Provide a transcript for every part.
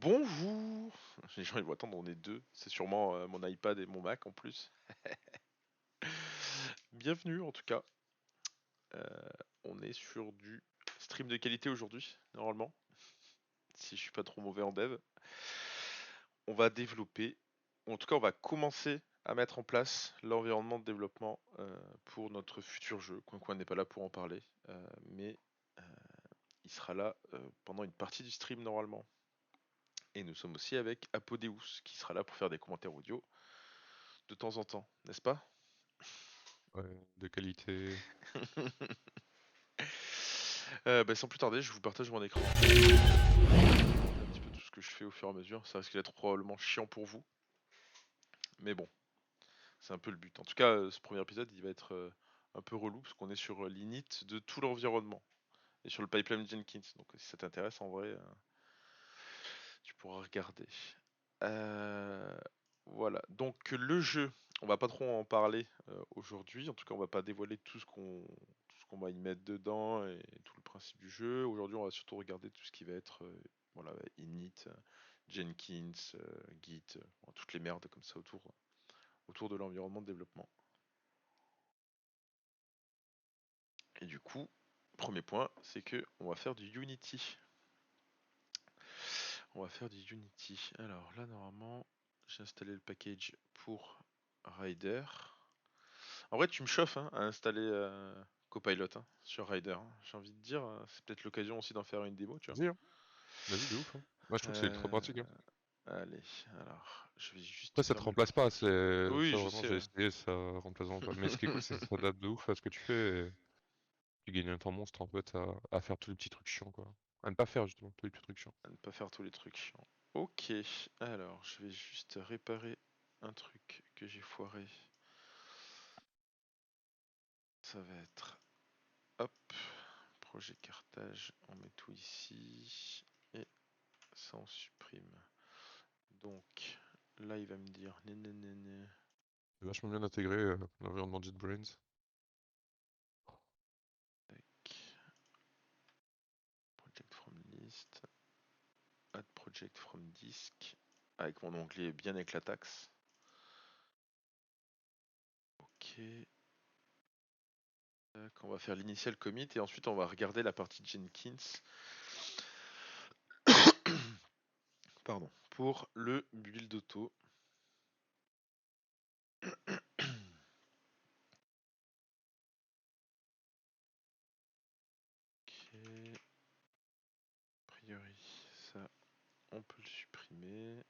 Bonjour! Les gens ils vont attendre, on est deux. C'est sûrement mon iPad et mon Mac en plus. Bienvenue en tout cas. Euh, on est sur du stream de qualité aujourd'hui, normalement. Si je suis pas trop mauvais en dev. On va développer, ou en tout cas on va commencer à mettre en place l'environnement de développement pour notre futur jeu. Coin n'est pas là pour en parler, mais euh, il sera là pendant une partie du stream normalement. Et nous sommes aussi avec Apodeus qui sera là pour faire des commentaires audio de temps en temps, n'est-ce pas? Ouais, de qualité. Sans plus tarder, je vous partage mon écran. Un petit peu tout ce que je fais au fur et à mesure. Ça risque d'être probablement chiant pour vous. Mais bon, c'est un peu le but. En tout cas, ce premier épisode, il va être un peu relou parce qu'on est sur l'init de tout l'environnement. Et sur le pipeline Jenkins. Donc si ça t'intéresse, en vrai, tu pourras regarder. Euh, voilà. Donc le jeu, on va pas trop en parler aujourd'hui. En tout cas, on va pas dévoiler tout ce qu'on va y mettre dedans et tout le principe du jeu. Aujourd'hui, on va surtout regarder tout ce qui va être voilà, init, Jenkins, Git, toutes les merdes comme ça autour de l'environnement de développement. Et du coup, premier point, c'est que on va faire du Unity. On va faire du Unity. Alors là, normalement, j'ai installé le package pour Rider. En vrai, tu me chauffes hein, à installer Copilot hein, sur Rider, hein. J'ai envie de dire, c'est peut-être l'occasion aussi d'en faire une démo, tu vois. Vas-y, hein. Vas-y, de ouf, hein. Moi, je trouve que c'est ultra Euh, pratique, hein. allez, alors, je vais juste Après, ça te fermer le remplace pas. C'est Oui, ça, je vraiment, sais, j'ai ouais. essayé, ça remplace vraiment pas. Mais ce qui est cool, c'est que ça s'adapte de ouf à ce que tu fais. Et tu gagnes un temps monstre en fait à faire tous les petits trucs chiants, quoi. À ne pas faire justement tous les petits trucs chiants. À ne pas faire tous les trucs chiants. Ok, alors, je vais juste réparer un truc que j'ai foiré. Ça va être, hop, projet cartage, on met tout ici, et ça on supprime. Donc, là il va me dire, nénénéné. C'est vachement bien intégré l'environnement JetBrains. Tac. Project from list, add project from disk, avec mon onglet bien éclataxe. Ok. Tac, on va faire l'initial commit et ensuite on va regarder la partie Jenkins. Pardon. Pour le build auto. Ok. A priori, ça, on peut le supprimer.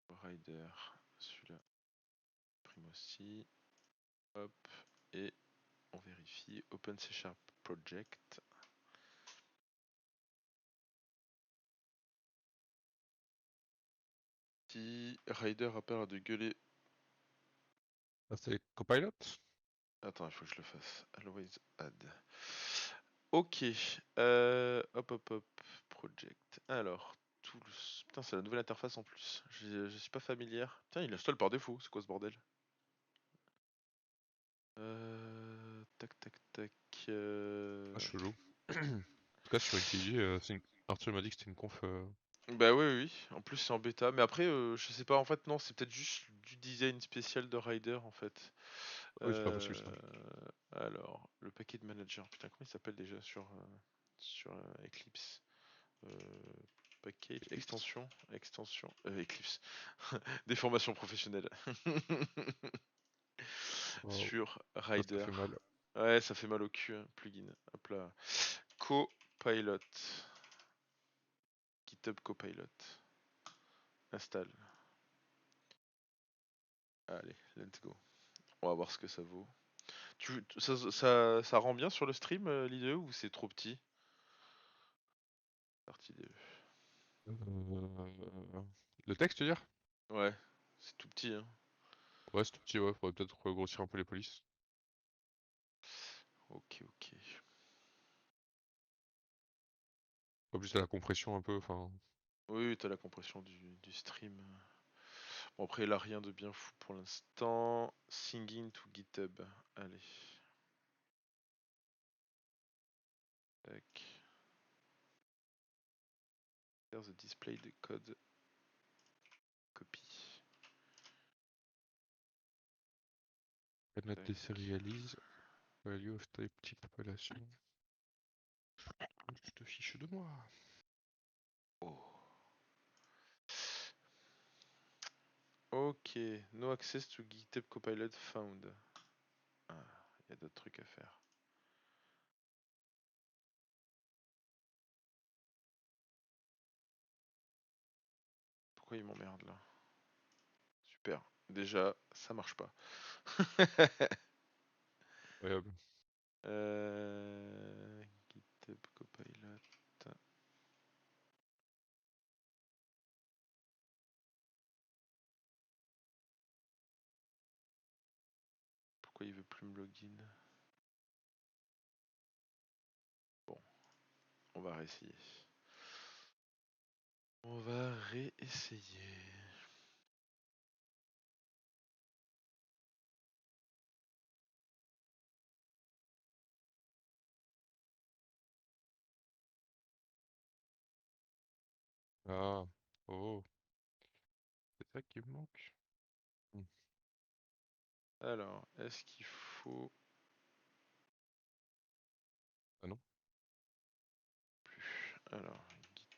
Rider, celui-là, supprime aussi. Hop. Et on vérifie. Open C Sharp Project. Si Rider a peur de gueuler. Ah, c'est Copilot? Attends, il faut que je le fasse. Always add. Ok. Hop, hop, hop. Project. Alors, tools. Putain, c'est la nouvelle interface en plus. Je suis pas familière. Putain, il installe par défaut. C'est quoi ce bordel? Tac, tac, tac. Ah, chelou. En tout cas, sur Wikiji, Arthur m'a dit que c'était une conf. Bah oui, oui, oui. En plus, c'est en bêta. Mais après, je sais pas. En fait, non, c'est peut-être juste du design spécial de Rider, en fait. Oui, c'est pas possible ça. Alors, le paquet de manager. Putain, comment il s'appelle déjà sur Eclipse? Euh, Package, Eclipse. extension, Eclipse. Des formations professionnelles. Wow. Sur Ça Rider. fait mal. Ouais, ça fait mal au cul, hein, plugin. Hop là. Copilot. GitHub Copilot. Installe. Allez, let's go. On va voir ce que ça vaut. Ça rend bien sur le stream, l'IDE, ou c'est trop petit? Partie IDE. Le texte, tu veux dire? Ouais, c'est tout petit, hein. Ouais, c'est tout petit, ouais. Faudrait peut-être grossir un peu les polices. Ok, ok. Pas plus à la compression un peu, enfin. Oui, oui, t'as la compression du stream. Bon, après, il a rien de bien fou pour l'instant. Singing to GitHub. Allez. Tac. There's a display de code copy. Mettre Tac. désérialise. Value of type type population. Tu te fiches de moi. Oh. Ok, no access to GitHub Copilot found. Ah, il y a d'autres trucs à faire. Pourquoi il m'emmerde là? Super. Déjà, ça marche pas. Incroyable. GitHub Copilot. Pourquoi il veut plus me login? Bon, on va réessayer. On va réessayer. Ah, oh. C'est ça qui me manque. Alors, est-ce qu'il faut Ah non. plus? Alors,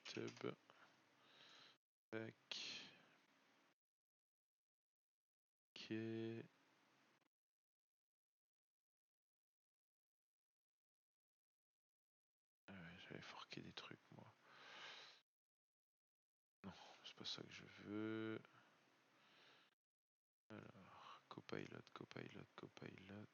GitHub. Tac. Ok. Ah ouais, j'avais forqué des trucs moi. Non, c'est pas ça que je veux. Alors, Copilot, Copilot, Copilot.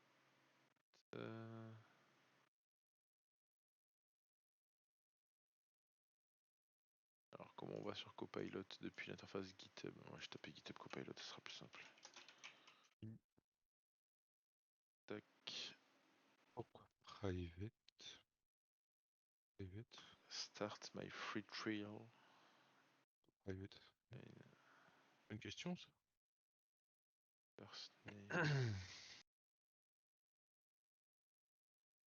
Alors, comment on va sur Copilot depuis l'interface GitHub? Ouais, je tape GitHub Copilot, ce sera plus simple. Tac. Pourquoi private? Private? Start my free trial. Private. Une question ça? First name.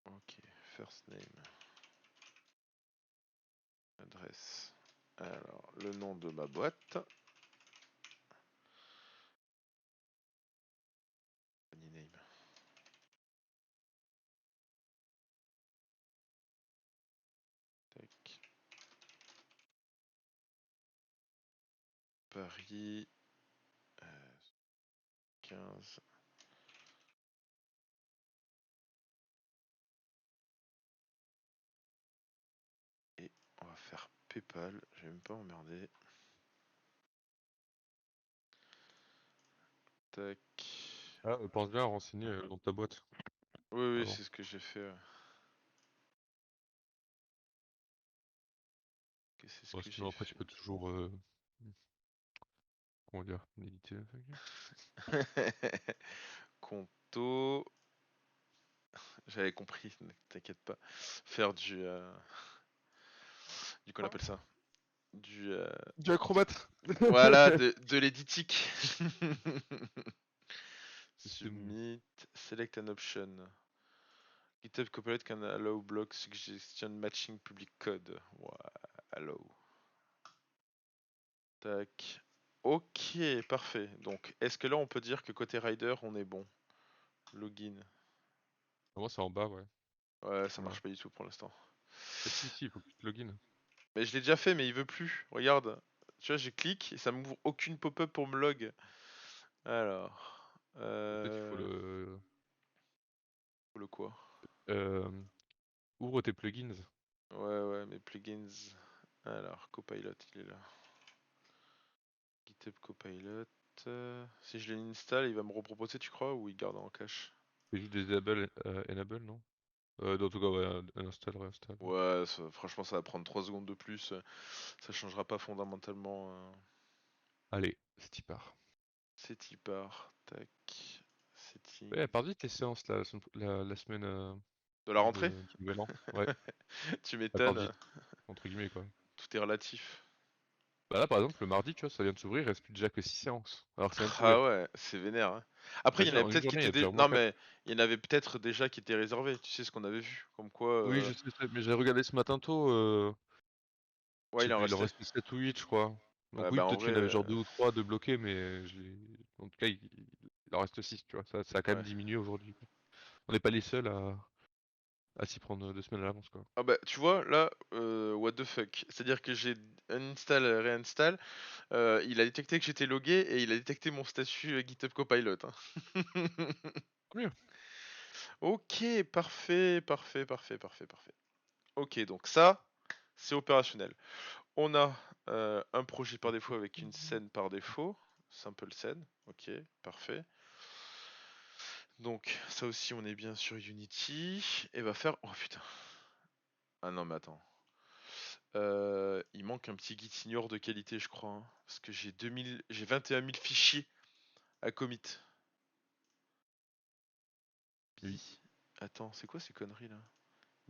Ok, first name. Adresse. Alors, le nom de ma boîte. Funny name. Tac. Paris. 15. Et on va faire PayPal. Je vais même pas emmerder. Tac. Ah, pense bien à renseigner dans ta boîte. Oui, oui, Avant. c'est ce que j'ai fait. Ok, c'est ce Bon, que sinon j'ai après tu peux fait. toujours comment dire, éditer le truc. Conto. J'avais compris, ne t'inquiète pas. Faire du qu'on appelle ça? Du Du acrobate. voilà, de l'éditique. Système. Submit, select an option. GitHub Copilot can allow block suggestion matching public code. Ouais, allow. Tac. Ok, parfait. Donc, est-ce que là on peut dire que côté Rider on est bon? Login. Moi c'est en bas, ouais. Ouais, ça Voilà. marche pas du tout pour l'instant. Si, il faut que tu te login. Mais je l'ai déjà fait, mais il veut plus. Regarde. Tu vois, j'ai clique et ça m'ouvre aucune pop-up pour me log. Alors. Peut-être il faut Le quoi? euh, ouvre tes plugins. Ouais, ouais, mes plugins. Alors, Copilot, il est là. GitHub Copilot. Si je l'installe, il va me reproposer, tu crois, ou il garde en cache? Fais juste des enable, non? En tout cas, ouais, uninstall, réinstall. Ouais, franchement, ça va prendre 3 secondes de plus. Ça changera pas fondamentalement. Allez, c'est y part. C'est y part. Tac. Setting. Ouais, pardi tes séances la semaine De la rentrée? du nouvel an. Ouais, Tu à part m'étonnes. vite, entre guillemets quoi. Tout est relatif. Bah là par exemple le mardi tu vois ça vient de s'ouvrir, il reste plus déjà que 6 séances. Alors que ça vient de Ah s'ouvrir. ouais, c'est vénère, hein. Après, il y en Imagine avait en une peut-être qui journée il y étaient a déjà au moins non 4. mais il y en avait peut-être déjà qui étaient réservés. Tu sais ce qu'on avait vu, comme quoi. Oui je sais, mais j'ai regardé ce matin tôt, Je Ouais, sais il en plus, il en restait. restait 7 ou 8 je crois. Donc Ouais, oui, bah en peut-être vrai, qu'il y en avait genre 2 ou 3 de bloqués, mais en tout cas, il en reste 6, tu vois. Ça a quand même ouais. diminué aujourd'hui, quoi. On n'est pas les seuls à s'y prendre 2 semaines à l'avance, quoi. Ah bah tu vois là, what the fuck. C'est-à-dire que j'ai uninstall, réinstall, il a détecté que j'étais logué et il a détecté mon statut GitHub Copilot, hein. Tant mieux. OK, parfait, parfait, parfait, parfait, parfait. OK, donc ça, c'est opérationnel. On a, un projet par défaut avec une scène par défaut, simple scène, OK, parfait. Donc ça aussi on est bien sur Unity et va faire oh putain. Ah non mais attends. Il manque un petit git ignore de qualité je crois, hein, parce que j'ai 21 000 fichiers à commit. Oui. Attends, c'est quoi ces conneries là?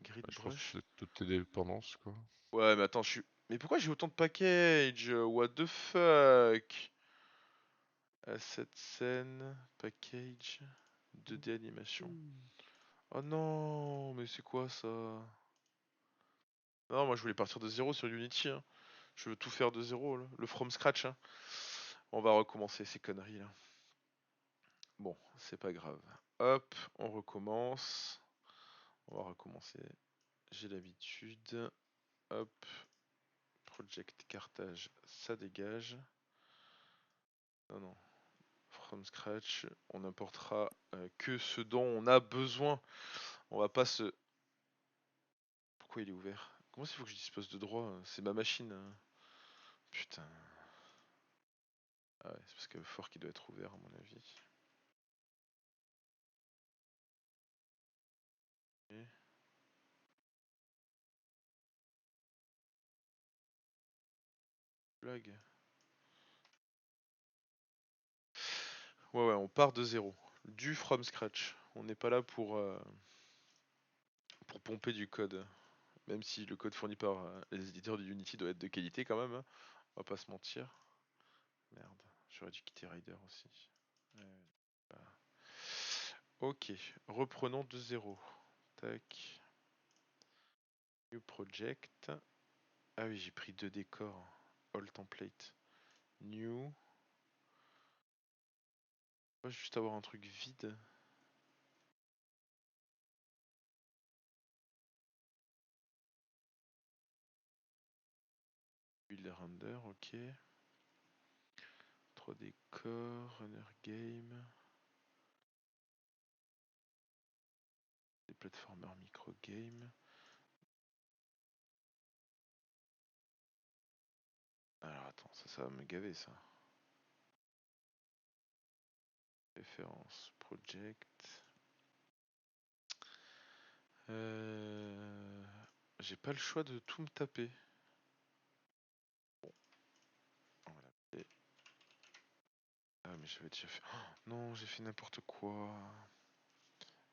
Grid Bah, je pense que brush? c'est toutes tes dépendances, quoi. Ouais mais attends, mais pourquoi j'ai autant de packages? What the fuck? Asset scène, package, 2D animation. Oh non, mais c'est quoi ça? Non, moi je voulais partir de zéro sur Unity, hein. Je veux tout faire de zéro, là. Le from scratch, hein. On va recommencer ces conneries là. Bon, c'est pas grave. Hop, on recommence. On va recommencer. J'ai l'habitude. Hop, project cartage, ça dégage. Non, non. From scratch, on importera que ce dont on a besoin. On va pas se... Pourquoi il est ouvert? Comment il faut que je dispose de droit? C'est ma machine, hein. Putain. Ah ouais, c'est parce que fort qui doit être ouvert à mon avis. Ok. Blague. Ouais, ouais, on part de zéro. Du from scratch. On n'est pas là pour pomper du code. Même si le code fourni par les éditeurs de Unity doit être de qualité quand même, hein. On va pas se mentir. Merde, j'aurais dû quitter Rider aussi. Voilà. Ok, reprenons de zéro. Tac. New project. Ah oui, j'ai pris deux décors. All template. New. On va juste avoir un truc vide. Build render, ok. 3D core, runner game. Des platformers micro game. Alors attends, ça va me gaver ça. Référence, project. J'ai pas le choix de tout me taper. Bon, on va l'appeler. Ah mais j'avais déjà fait... Oh, non, j'ai fait n'importe quoi.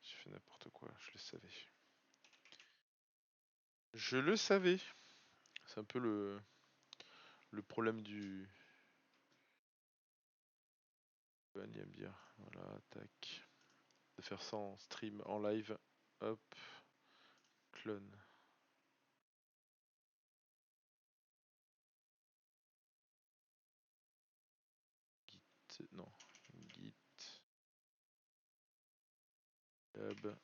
J'ai fait n'importe quoi, je le savais. Je le savais. C'est un peu le problème du... Van aime bien. Voilà, tac. De faire ça en stream, en live. Hop. Clone. Git. Non. Git. Hub.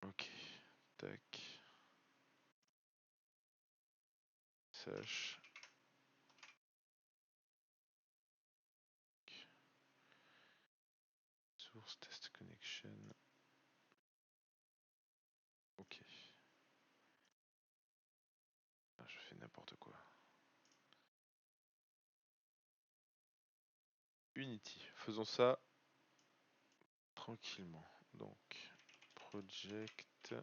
Ok. Tac. Sache. Source test connection. Ok. Ah, je fais n'importe quoi. Unity. Faisons ça tranquillement. Donc, project,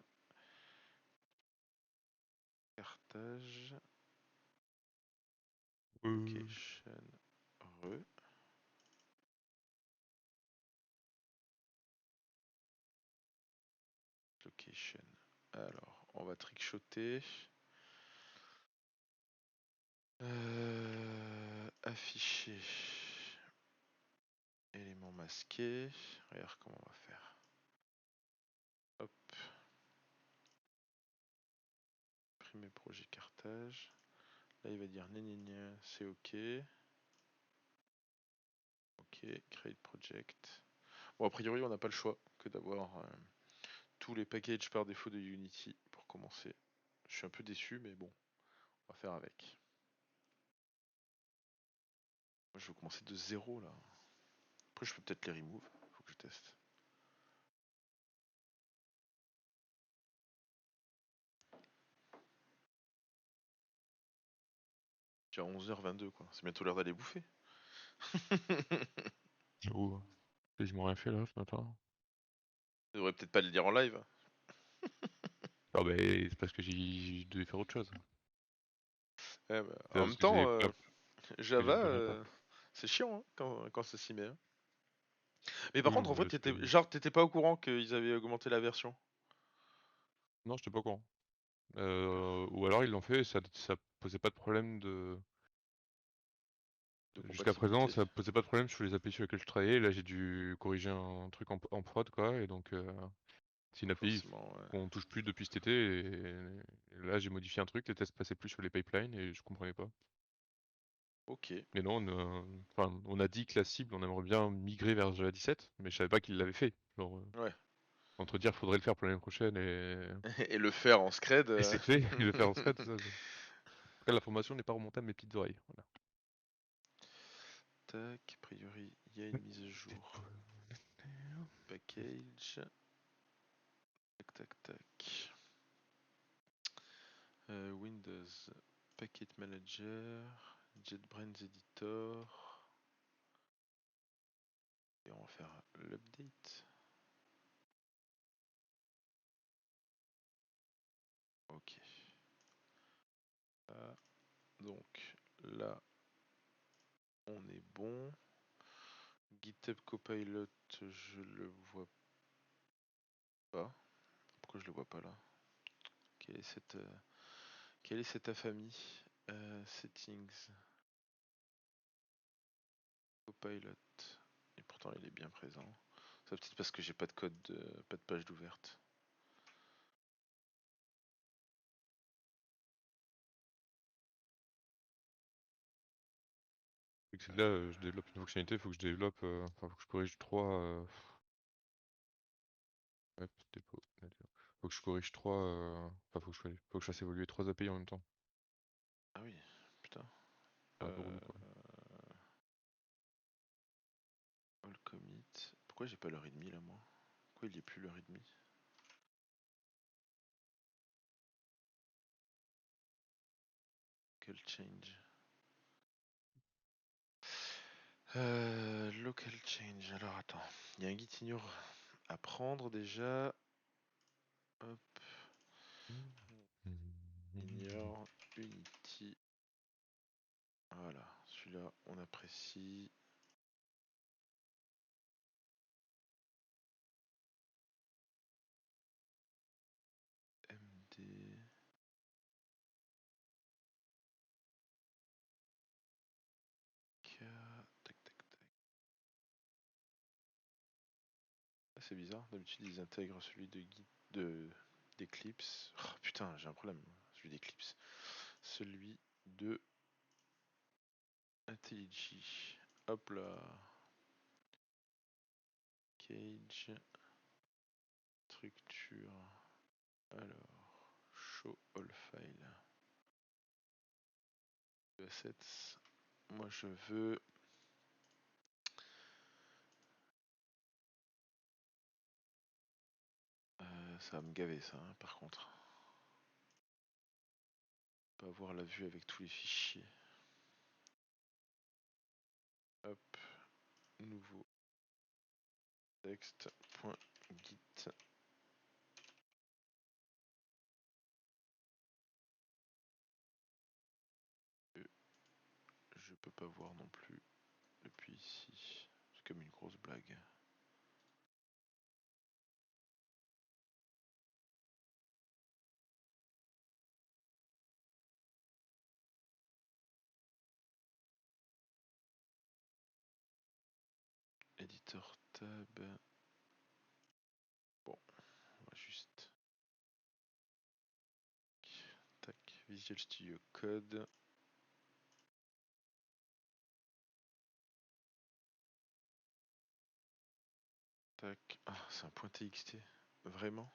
cartage, location, re. Location. Alors, on va trickshotter. Afficher. Élément masqué. Regarde comment on va faire. Hop. Imprimer projet cartage. Là il va dire gna, c'est ok. Ok, create project. Bon, a priori on n'a pas le choix que d'avoir tous les packages par défaut de Unity pour commencer. Je suis un peu déçu, mais bon, on va faire avec. Moi je veux commencer de zéro là. Après je peux peut-être les remove, faut que je teste. Tu as 11h22 quoi, c'est bientôt l'heure d'aller bouffer. J'avoue, je m'en rien fait là ce matin. Je devrais peut-être pas le dire en live. Ah bah c'est parce que j'ai dû faire autre chose. Ouais, bah, C'est en parce même que temps, que j'ai Java, pas mis pas. c'est chiant hein, quand ça s'y met, hein. Mais par Oui, contre, en non, fait, mais c'est... t'étais pas au courant qu'ils avaient augmenté la version. Non, j'étais pas au courant. Ou alors ils l'ont fait et ça posait pas de problème de... De Jusqu'à présent, compatibilité. ça posait pas de problème sur les API sur lesquels je travaillais. Là, j'ai dû corriger un truc en prod, quoi. Et donc, c'est une Donc API forcément, ouais. qu'on touche plus depuis cet été. Et là, j'ai modifié un truc. Les tests passaient plus sur les pipelines et je comprenais pas. Ok. Mais non, enfin, on a dit que la cible, on aimerait bien migrer vers Java 17, mais je savais pas qu'ils l'avaient fait. Genre, Ouais. entre dire faudrait le faire pour l'année prochaine Et le faire en scred. et c'est fait, et le faire en thread, ça. En tout cas, la formation n'est pas remontée à mes petites oreilles. Voilà. Tac, a priori, il y a une mise à jour. Package. Tac, tac, tac. Windows. Packet Manager. JetBrains Editor. Et on va faire l'update. Ok. Donc là, on est bon. GitHub Copilot, je le vois pas. Pourquoi je le vois pas là? Quelle est cette affamie? Settings. Copilot. Et pourtant il est bien présent. C'est peut-être parce que j'ai pas de code, pas de page d'ouverte. Vu que c'est là, je développe une fonctionnalité, il faut que je développe, enfin, faut que je corrige hop, dépôt, faut que je corrige enfin, faut que je fasse évoluer 3 API en même temps. Ah oui, putain. C'est un peu relou, quoi. All commit. Pourquoi j'ai pas le readme là moi? Pourquoi il y est plus le readme? Local change. Local change. Alors attends, il y a un git ignore à prendre déjà. Hop, ignore Unity. Voilà, celui-là on apprécie. MD. K. Tac tac tac. Ah, c'est bizarre, d'habitude ils intègrent celui d'Eclipse. Oh, putain, j'ai un problème, celui d'Eclipse. Celui de IntelliJ. Hop là. Cage. Structure. Alors. Show all file. Assets. Moi je veux. Ça va me gaver ça, hein, par contre. Pas avoir la vue avec tous les fichiers. Hop. Nouveau. Text.git. Je peux pas voir non plus depuis ici. C'est comme une grosse blague. Editor tab. Bon, on va juste. Tac. Visual Studio Code. Tac. Ah, c'est un point .txt. Vraiment?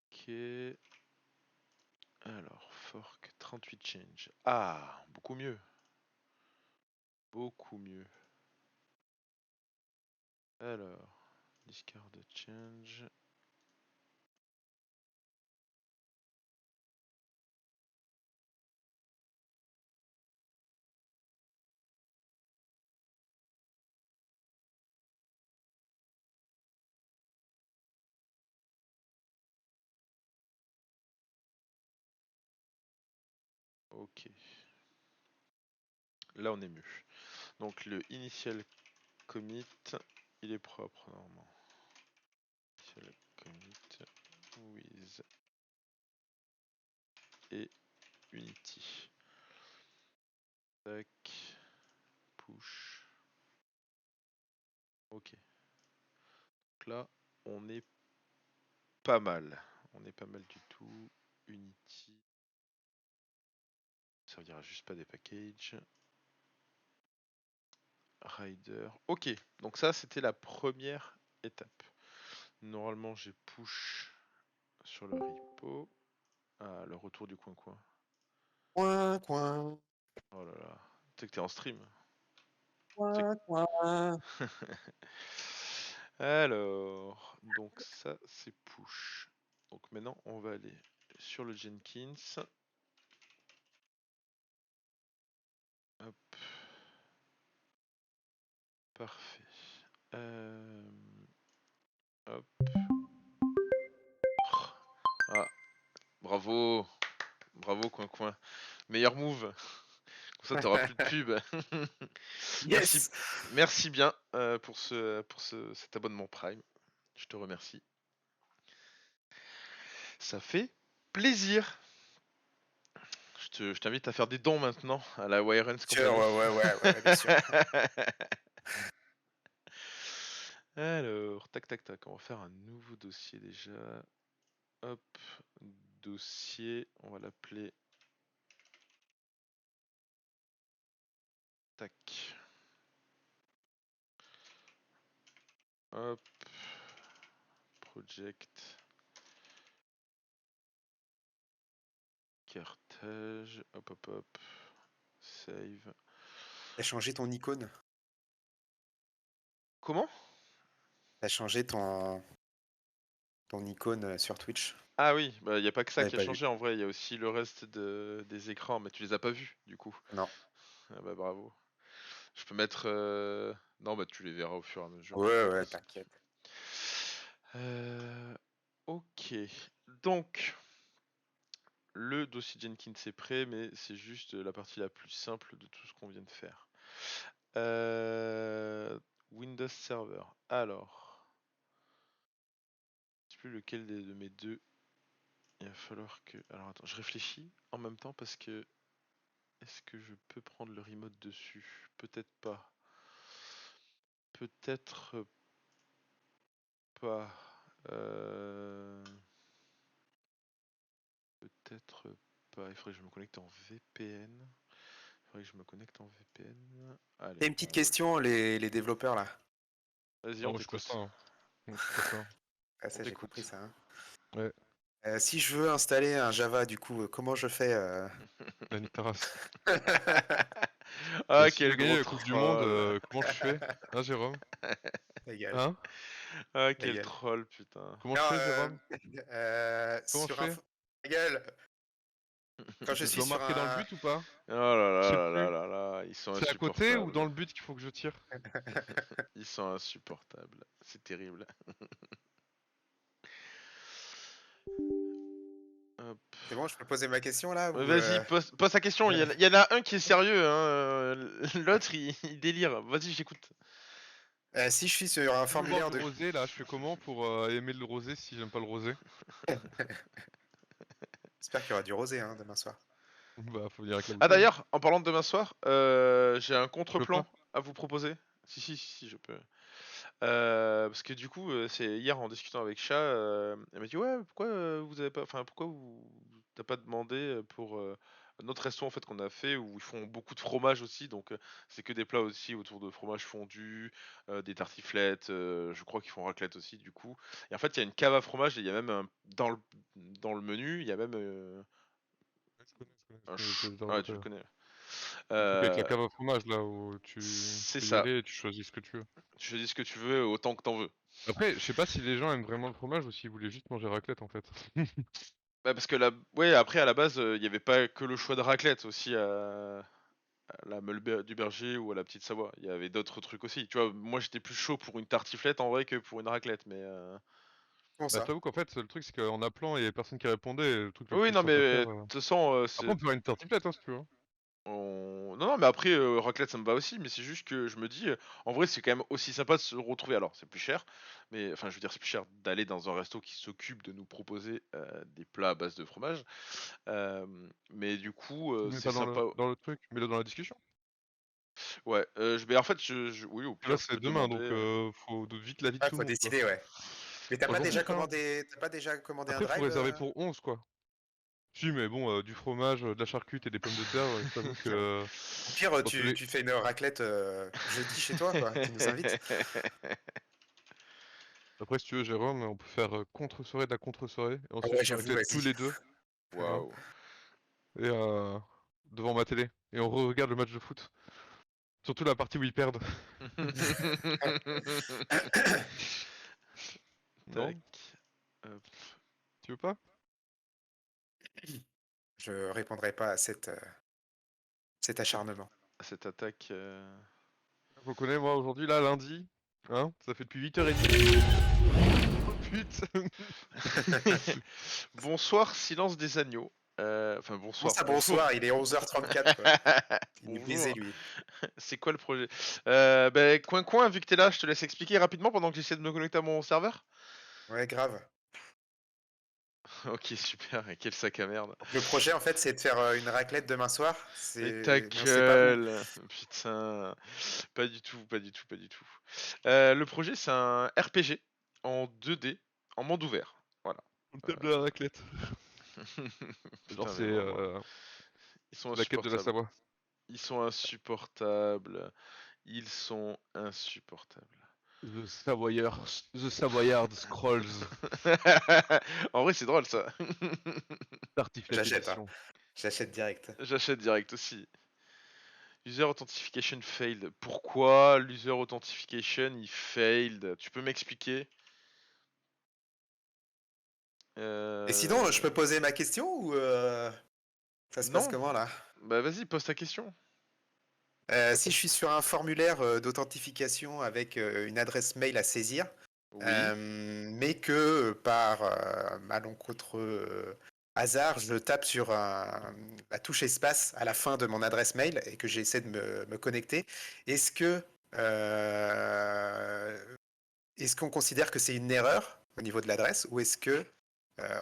Ok. Alors, fork 38 change. Ah, beaucoup mieux. Beaucoup mieux. Alors, discard change. Ok. Là, on est mieux. Donc, le initial commit, il est propre normalement. Initial commit with et unity. Tac. Push. Ok. Donc là, on est pas mal. On est pas mal du tout. Unity. Ça ne dira juste pas des packages. Rider. Ok, donc ça c'était la première étape. Normalement j'ai push sur le repo. Ah, le retour du coin-coin. Coin, coin, Oh là là. Tu sais que t'es en stream. coin, coin. Alors, donc ça c'est push. Donc maintenant on va aller sur le Jenkins. Hop. Parfait. Hop. Ah, bravo. Bravo coin-coin. Meilleur move. Comme ça t'auras plus de pub. Merci, Yes. merci bien pour cet abonnement Prime. Je te remercie. Ça fait plaisir. Je t'invite à faire des dons maintenant à la Wirens Sûr, Company. ouais, bien sûr. Alors, tac, tac, tac. On va faire un nouveau dossier déjà. Hop, dossier. On va l'appeler. Tac. Hop. Project. Cartage. Hop, hop, hop. Save. T'as changé ton icône. Comment? T'as changé ton icône sur Twitch. Ah oui, bah y a pas que ça J'avais qui a pas vu. changé en vrai, il y a aussi le reste des écrans, mais tu les as pas vus du coup. Non. Ah bah bravo. Je peux mettre. Non, bah tu les verras au fur et à mesure. Ouais, t'inquiète. Ok. Donc, le dossier Jenkins est prêt, mais c'est juste la partie la plus simple de tout ce qu'on vient de faire. Windows Server. Alors, je sais plus lequel de mes deux. Il va falloir que. Alors attends, je réfléchis en même temps parce que. Est-ce que je peux prendre le remote dessus? Peut-être pas. Peut-être pas. Peut-être pas. Il faudrait que je me connecte en VPN. Il faudrait que je me connecte en VPN. Allez, T'as une petite question, les développeurs là. vas-y, Non, on moi je ferais ça. t'écoute. Hein. Moi, je ferais ça. Ah, On ça, j'ai compris t'écoute. ça. Hein. Ouais, Si je veux installer un Java, du coup, comment je fais la nique ta race. Ah, Si je veux quel gagner gros la Coupe du Monde, troll. comment je fais? Hein, Jérôme? Ta gueule, Hein? Ah, ta quel gueule. troll, putain. Comment Non, je fais, Jérôme? Comment je sur un... fais? Ta gueule. Quand je Je suis dois sur marquer dans le un... but ou pas? Oh là Je sais là là là plus. là là, ils sont C'est à côté ou dans insupportables. le but qu'il faut que je tire? Ils sont insupportables. C'est terrible. Hop. C'est bon, je peux poser ma question là ou Vas-y, pose ta question. Il y en a un qui est sérieux, hein. L'autre, il délire. Vas-y, j'écoute. Si je suis sur un Je veux boire formulaire du de... rosé là, je fais comment pour aimer le rosé si j'aime pas le rosé? J'espère qu'il y aura du rosé hein, demain soir. Bah, faut venir avec la Ah bouteille. d'ailleurs, en parlant de demain soir, j'ai un Tu peux contre-plan pas? à vous proposer. Si, je peux. Parce que du coup, c'est hier en discutant avec Chat, elle m'a dit: «Ouais, pourquoi, vous avez pas enfin, pourquoi vous tu pas demandé, pour, un autre resto en fait qu'on a fait où ils font beaucoup de fromage aussi», donc c'est que des plats aussi autour de fromage fondu, des tartiflettes, je crois qu'ils font raclette aussi du coup et en fait, il y a une cave à fromage et il y a même un dans le menu, il y a même, Ouais, je un connais ce ch genre ah ouais, tu d'hôtel. le connais? Le truc avec la Heu, cave à fromage là où tu c'est peux y ça. aller et tu choisis ce que tu veux. Tu choisis ce que tu veux autant que t'en veux. Après, je sais pas si les gens aiment vraiment le fromage ou s'ils voulaient juste manger raclette en fait. Bah, parce que ouais, après à la base, il y avait pas que le choix de raclette aussi à la Meule du Berger ou à la Petite Savoie. Il y avait d'autres trucs aussi. Tu vois? Moi, j'étais plus chaud pour une tartiflette en vrai que pour une raclette, mais Comment Bah, je ça? t'avoue qu'en fait, le truc c'est qu'en appelant, il y avait personne qui répondait et le truc le oui, plus non, simple à mais faire. de toute façon, Après, on peut faire une tartiflette hein, si tu veux. non, mais après, raclette, ça me va aussi, mais c'est juste que je me dis, en vrai, c'est quand même aussi sympa de se retrouver. Alors, c'est plus cher, mais enfin, je veux dire, c'est plus cher d'aller dans un resto qui s'occupe de nous proposer, des plats à base de fromage, mais du coup, Tu le mets c'est pas dans sympa. le truc, mets-le dans la discussion. Ouais, en fait, oui, au Là, pire, je c'est peux demain, demander, donc faut vite la vie de Ouais, tout le faut monde, quoi. décider, ouais. Mais t'as Enfin, pas j'en déjà bouffe, hein. commandé un Après, faut drive? réserver pour 11, quoi. Si, mais bon, du fromage, de la charcute et des pommes de terre, je t'avoue que Au pire, dans tous les tu fais une raclette jeudi chez toi, quoi. Tu nous invites. après, si tu veux, Jérôme, on peut faire, contre-soirée de la contre-soirée et Ah ensuite ouais, une j'avoue, raclette tous vas-y. les 2, hein, Waouh. et devant ma télé et on regarde le match de foot. Surtout la partie où ils perdent. Tac, Non? hop, Tu veux pas? Je répondrai pas à cet acharnement. cette attaque, Faut connaître, moi, aujourd'hui, là, lundi, hein, ça fait depuis 8h30. Oh putain! Bonsoir, silence des agneaux. Enfin Comment bonsoir, ça, bonjour. bonsoir? Il est 11h34, quoi. Il est baisé, Bonjour. lui. C'est quoi le projet? Coin, vu que t'es là, je te laisse expliquer rapidement pendant que j'essaie de me connecter à mon serveur? Ouais, grave. OK, super, et quel sac à merde. Donc, le projet, en fait, c'est de faire une raclette demain soir. Mais ta Non, c'est pas vous. gueule! Putain, pas du tout, pas du tout, pas du tout. Le projet, c'est un RPG en 2D, en monde ouvert. Voilà. On tape de la raclette. Genre, Putain, mais c'est vraiment, ils sont la quête de la insupportables. Savoie. Ils sont insupportables. Ils sont insupportables. The Savoyard Scrolls. En vrai, c'est drôle ça. Tartiflette J'achète, hein. édition. J'achète direct. J'achète direct aussi. User authentification failed. Pourquoi l'user authentification il failed? Tu peux m'expliquer? Et sinon, je peux poser ma question ou ça se passe Non. comment là? Bah vas-y, pose ta question. Si je suis sur un formulaire d'authentification avec une adresse mail à saisir, Oui. mais que par malencontreux hasard, je tape sur la touche espace à la fin de mon adresse mail et que j'essaie de me connecter, est-ce que est-ce qu'on considère que c'est une erreur au niveau de l'adresse ou est-ce que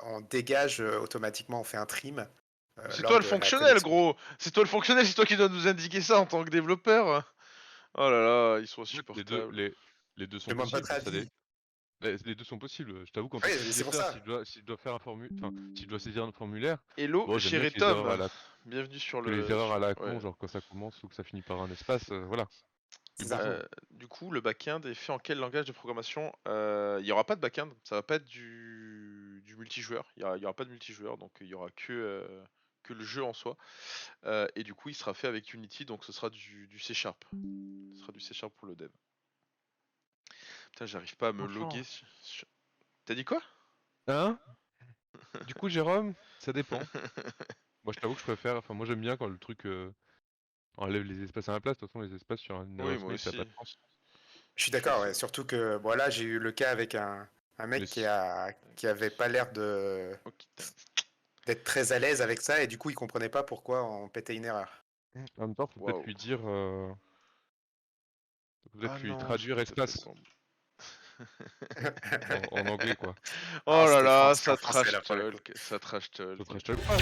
on dégage automatiquement, on fait un trim C'est toi lors le de la fonctionnel, connexion? gros. C'est toi le fonctionnel, c'est toi qui dois nous indiquer ça en tant que développeur. Oh là là, ils sont En fait, les deux, insupportables. les deux Je sont demande votre possibles, avis. les deux sont possibles. Je t'avoue qu'en tant Oui, que c'est pour newsletter, ça. si je dois faire un enfin, si je dois saisir un formulaire, Hello, bon, j'aime bien Géré que les erreurs à Tom. la Bienvenue sur que les le. erreurs à la Ouais. con, genre quand ça commence ou que ça finit par un espace, voilà. C'est Du ça. bonjour. Du coup, le back-end est fait en quel langage de programmation? Il y aura pas de back-end, ça va pas être du multijoueur. Il y aura pas de multijoueur, donc il y aura que le jeu en soi. Et du coup, il sera fait avec Unity, donc ce sera du C#. Ce sera du C# pour le dev. Putain, j'arrive pas à me loguer. Franchement. T'as dit quoi? Hein? Du coup, Jérôme, ça dépend. Moi, je t'avoue que je préfère, enfin, moi j'aime bien quand le truc enlève les espaces à la place. De toute façon, les espaces sur une Oui, adresse moi mail, ça n'a pas aussi. de sens. Je suis Je d'accord, sais. ouais. Surtout que bon, là, j'ai eu le cas avec un Mais mec qui avait pas l'air Ok, d'être très à l'aise avec ça et du coup, il comprenait pas pourquoi on pétait une erreur. en même temps, faut peut-être waouh. lui dire, faut peut-être Ah lui non, j'ai traduire pas tapé le espace bon. en anglais, quoi. Ah, Oh là c'était là, c'était en ça français trash là pour le coup. talk, ça trash talk. Ça trash talk pas.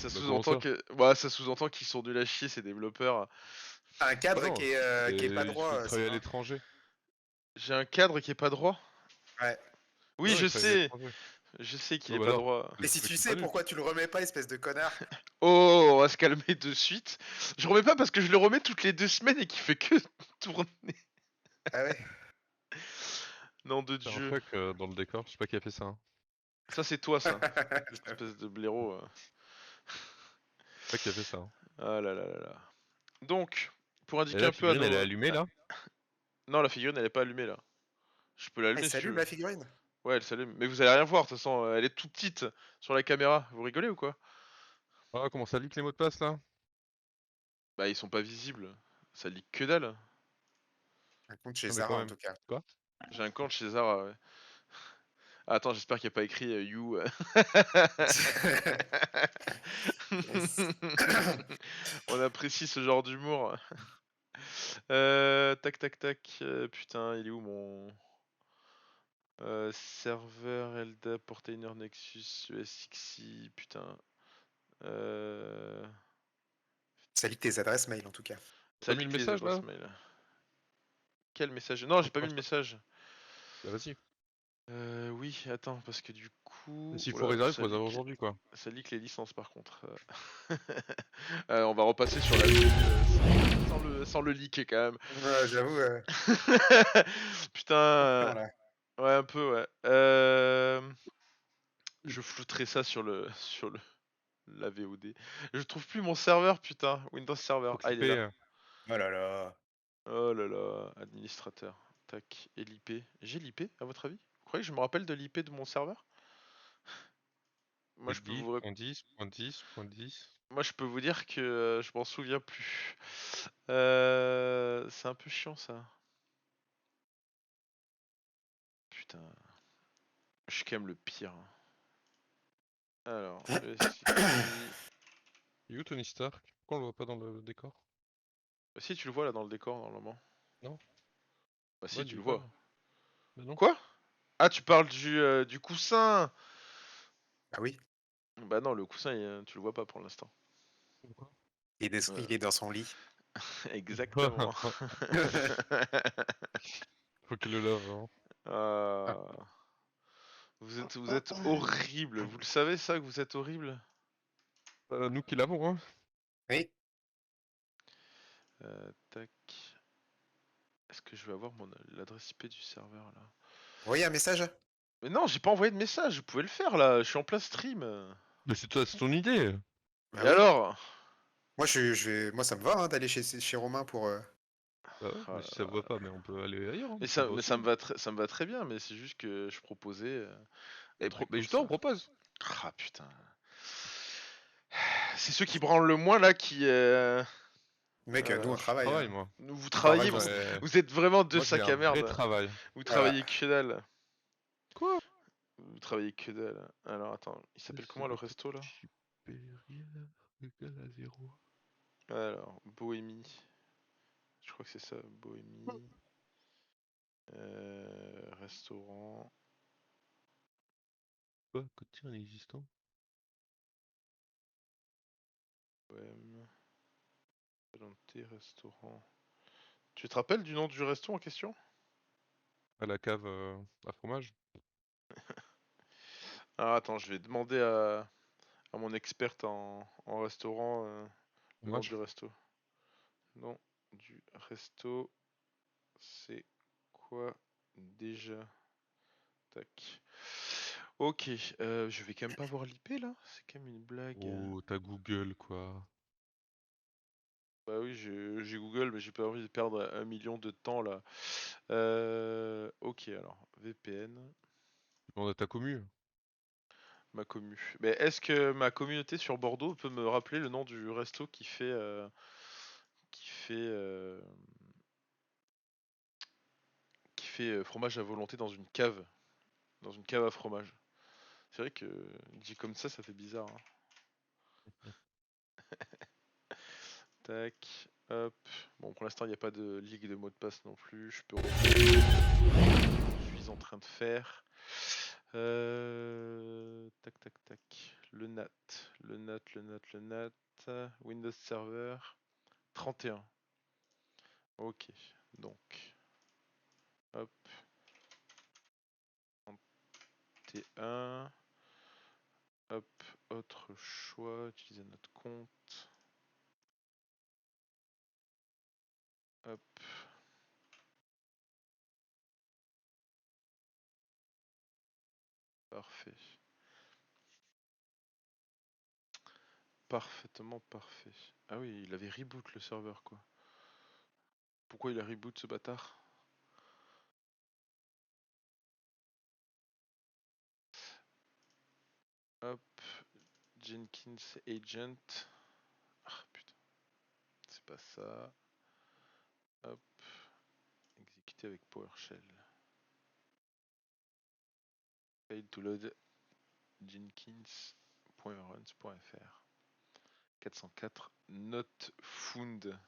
Ça Bah, comment sous-entend ça? que. Bah, ça sous-entend qu'ils sont nuls à chier, ces développeurs. Un Ah cadre non, qui est pas il faut droit, travailler à Sylvain. l'étranger. J'ai un cadre qui est pas droit. Ouais. Oui, Non, il travaille à l'étranger. je sais qu'il Ouais, est bah pas alors, droit. Et si c'est tu qu'il est sais, pas nul. pourquoi tu le remets pas, espèce de connard? Oh, on va se calmer de suite. Je remets pas parce que je le remets toutes les 2 semaines et qu'il fait que tourner. Ah ouais. Nom de C'est un Dieu. fuck dans le décor, je sais pas qui a fait ça. Hein. Ça, c'est toi, ça. Espèce de blaireau. Je sais pas qui a fait ça. Hein. Ah là là là là. Donc, pour Et indiquer la un peu à figurine, elle est nos. allumée là? Non, la figurine, elle est pas allumée là. Je peux Ah, il l'allumer si tu s'allume veux. la figurine? Ouais, elle s'allume. Mais vous allez rien voir, de toute façon, elle est toute petite sur la caméra. Vous rigolez ou quoi? Ah, comment ça leak les mots de passe là? Bah, ils sont pas visibles. Ça lit que dalle. Un compte chez Non mais Zara, quand en même. tout cas. Quoi? J'ai un compte chez Zara, ouais. Ah, attends, j'espère qu'il n'y a pas écrit You. Yes. On apprécie ce genre d'humour. Tac tac tac. Putain, il est où mon serveur LDAP Portainer Nexus ESXi? Putain. Ça lit tes adresses mail, en tout cas. Ça T'as mis le leak les message là? adresses mail. Quel message? Non, j'ai pas mis le message. Bah vas-y. Oui, attends, parce que du Et coup. s'il Oh faut là, réserver, faut réserver aujourd'hui quoi. ça leak les licences par contre. On va repasser sur la vie sans le leaker quand même. Ouais, j'avoue, Putain, chiant, là. ouais, un peu, ouais. Je flouterai ça sur la VOD. Je trouve plus mon serveur, putain. Windows Server. Ah, il est Occupé. là. Oh là là. Oh là là, administrateur. Tac, et l'IP. J'ai l'IP, à votre avis? Vous croyez que je me rappelle de l'IP de mon serveur? Moi, je peux 10, vous, point 10, point 10, point 10. Moi, je peux vous dire que je m'en souviens plus. C'est un peu chiant, ça. Putain, je suis quand même le pire. Alors, Il est où Tony Stark? Pourquoi on le voit pas dans le décor? Bah si, tu le vois là dans le décor, normalement. Non? Bah si, Ouais, tu du le quoi vois. là? Bah non. Quoi? Ah, tu parles du coussin! Ah oui, Bah non, le coussin, tu le vois pas pour l'instant. Pourquoi? il est dans son lit. Exactement. Faut qu'il le lave avant. Ah. Ah, vous êtes horrible. Vous le savez ça, que vous êtes horrible? Nous qui l'avons, hein. Oui, Tac. Est-ce que je vais avoir l'adresse IP du serveur là? vous voyez un message? Mais non, j'ai pas envoyé de message, vous pouvez le faire là, je suis en plein stream. Mais c'est toi, c'est ton idée. Bah Et oui. alors? Moi, moi, ça me va hein, d'aller chez Romain pour. Bah ouais, Ah mais là si ça là. voit pas, mais on peut aller ailleurs. Hein. Mais Ça va aussi. ça me va ça me va très bien, mais c'est juste que je proposais des trucs Mais comme justement, ça. on propose. Ah putain. C'est ceux qui branlent le moins là qui. Mec, nous, on Je travaille. travaille, hein. moi. Vous Enfin, travaillez, vacances. vous êtes vraiment deux Moi, j'ai sacs un à vrai merde. travail. Vous Voilà. travaillez que dalle. Quoi? Vous travaillez que dalle. Alors attends, il s'appelle comment le resto là? Supérieur égal à 0. Alors, Bohémie. Je crois que c'est ça, Bohémie. Restaurant. Quoi? Côté inexistant? Bohème. Volonté, restaurant. Tu te rappelles du nom du resto en question? À la cave à fromage? Alors attends, je vais demander à mon experte en restaurant le nom Fromage? du resto. Nom du resto, c'est quoi déjà? Tac. Ok, je vais quand même pas voir l'IP là, c'est quand même une blague. Oh, t'as Google quoi. Bah oui, j'ai Google, mais j'ai pas envie de perdre 1 million de temps là. Ok, alors, VPN, Demande à ta commu. ma commu. Mais est-ce que ma communauté sur Bordeaux peut me rappeler le nom du resto qui fait, fromage à volonté dans une cave à fromage? C'est vrai que dit comme ça fait bizarre. Hein. Tac, hop. Bon, pour l'instant, il n'y a pas de ligue de mots de passe non plus. Je peux je suis en train de faire. Tac, tac, tac. le NAT. Windows Server 31. Ok, donc hop, 31. Hop, autre choix, utiliser notre compte. Hop. Parfait. Parfaitement parfait. Ah oui, il avait reboot le serveur quoi. Pourquoi il a reboot ce bâtard? Hop, Jenkins Agent. Ah putain, c'est pas ça. Hop, exécuter avec PowerShell. Fail to load jenkins.runs.fr. 404 not found.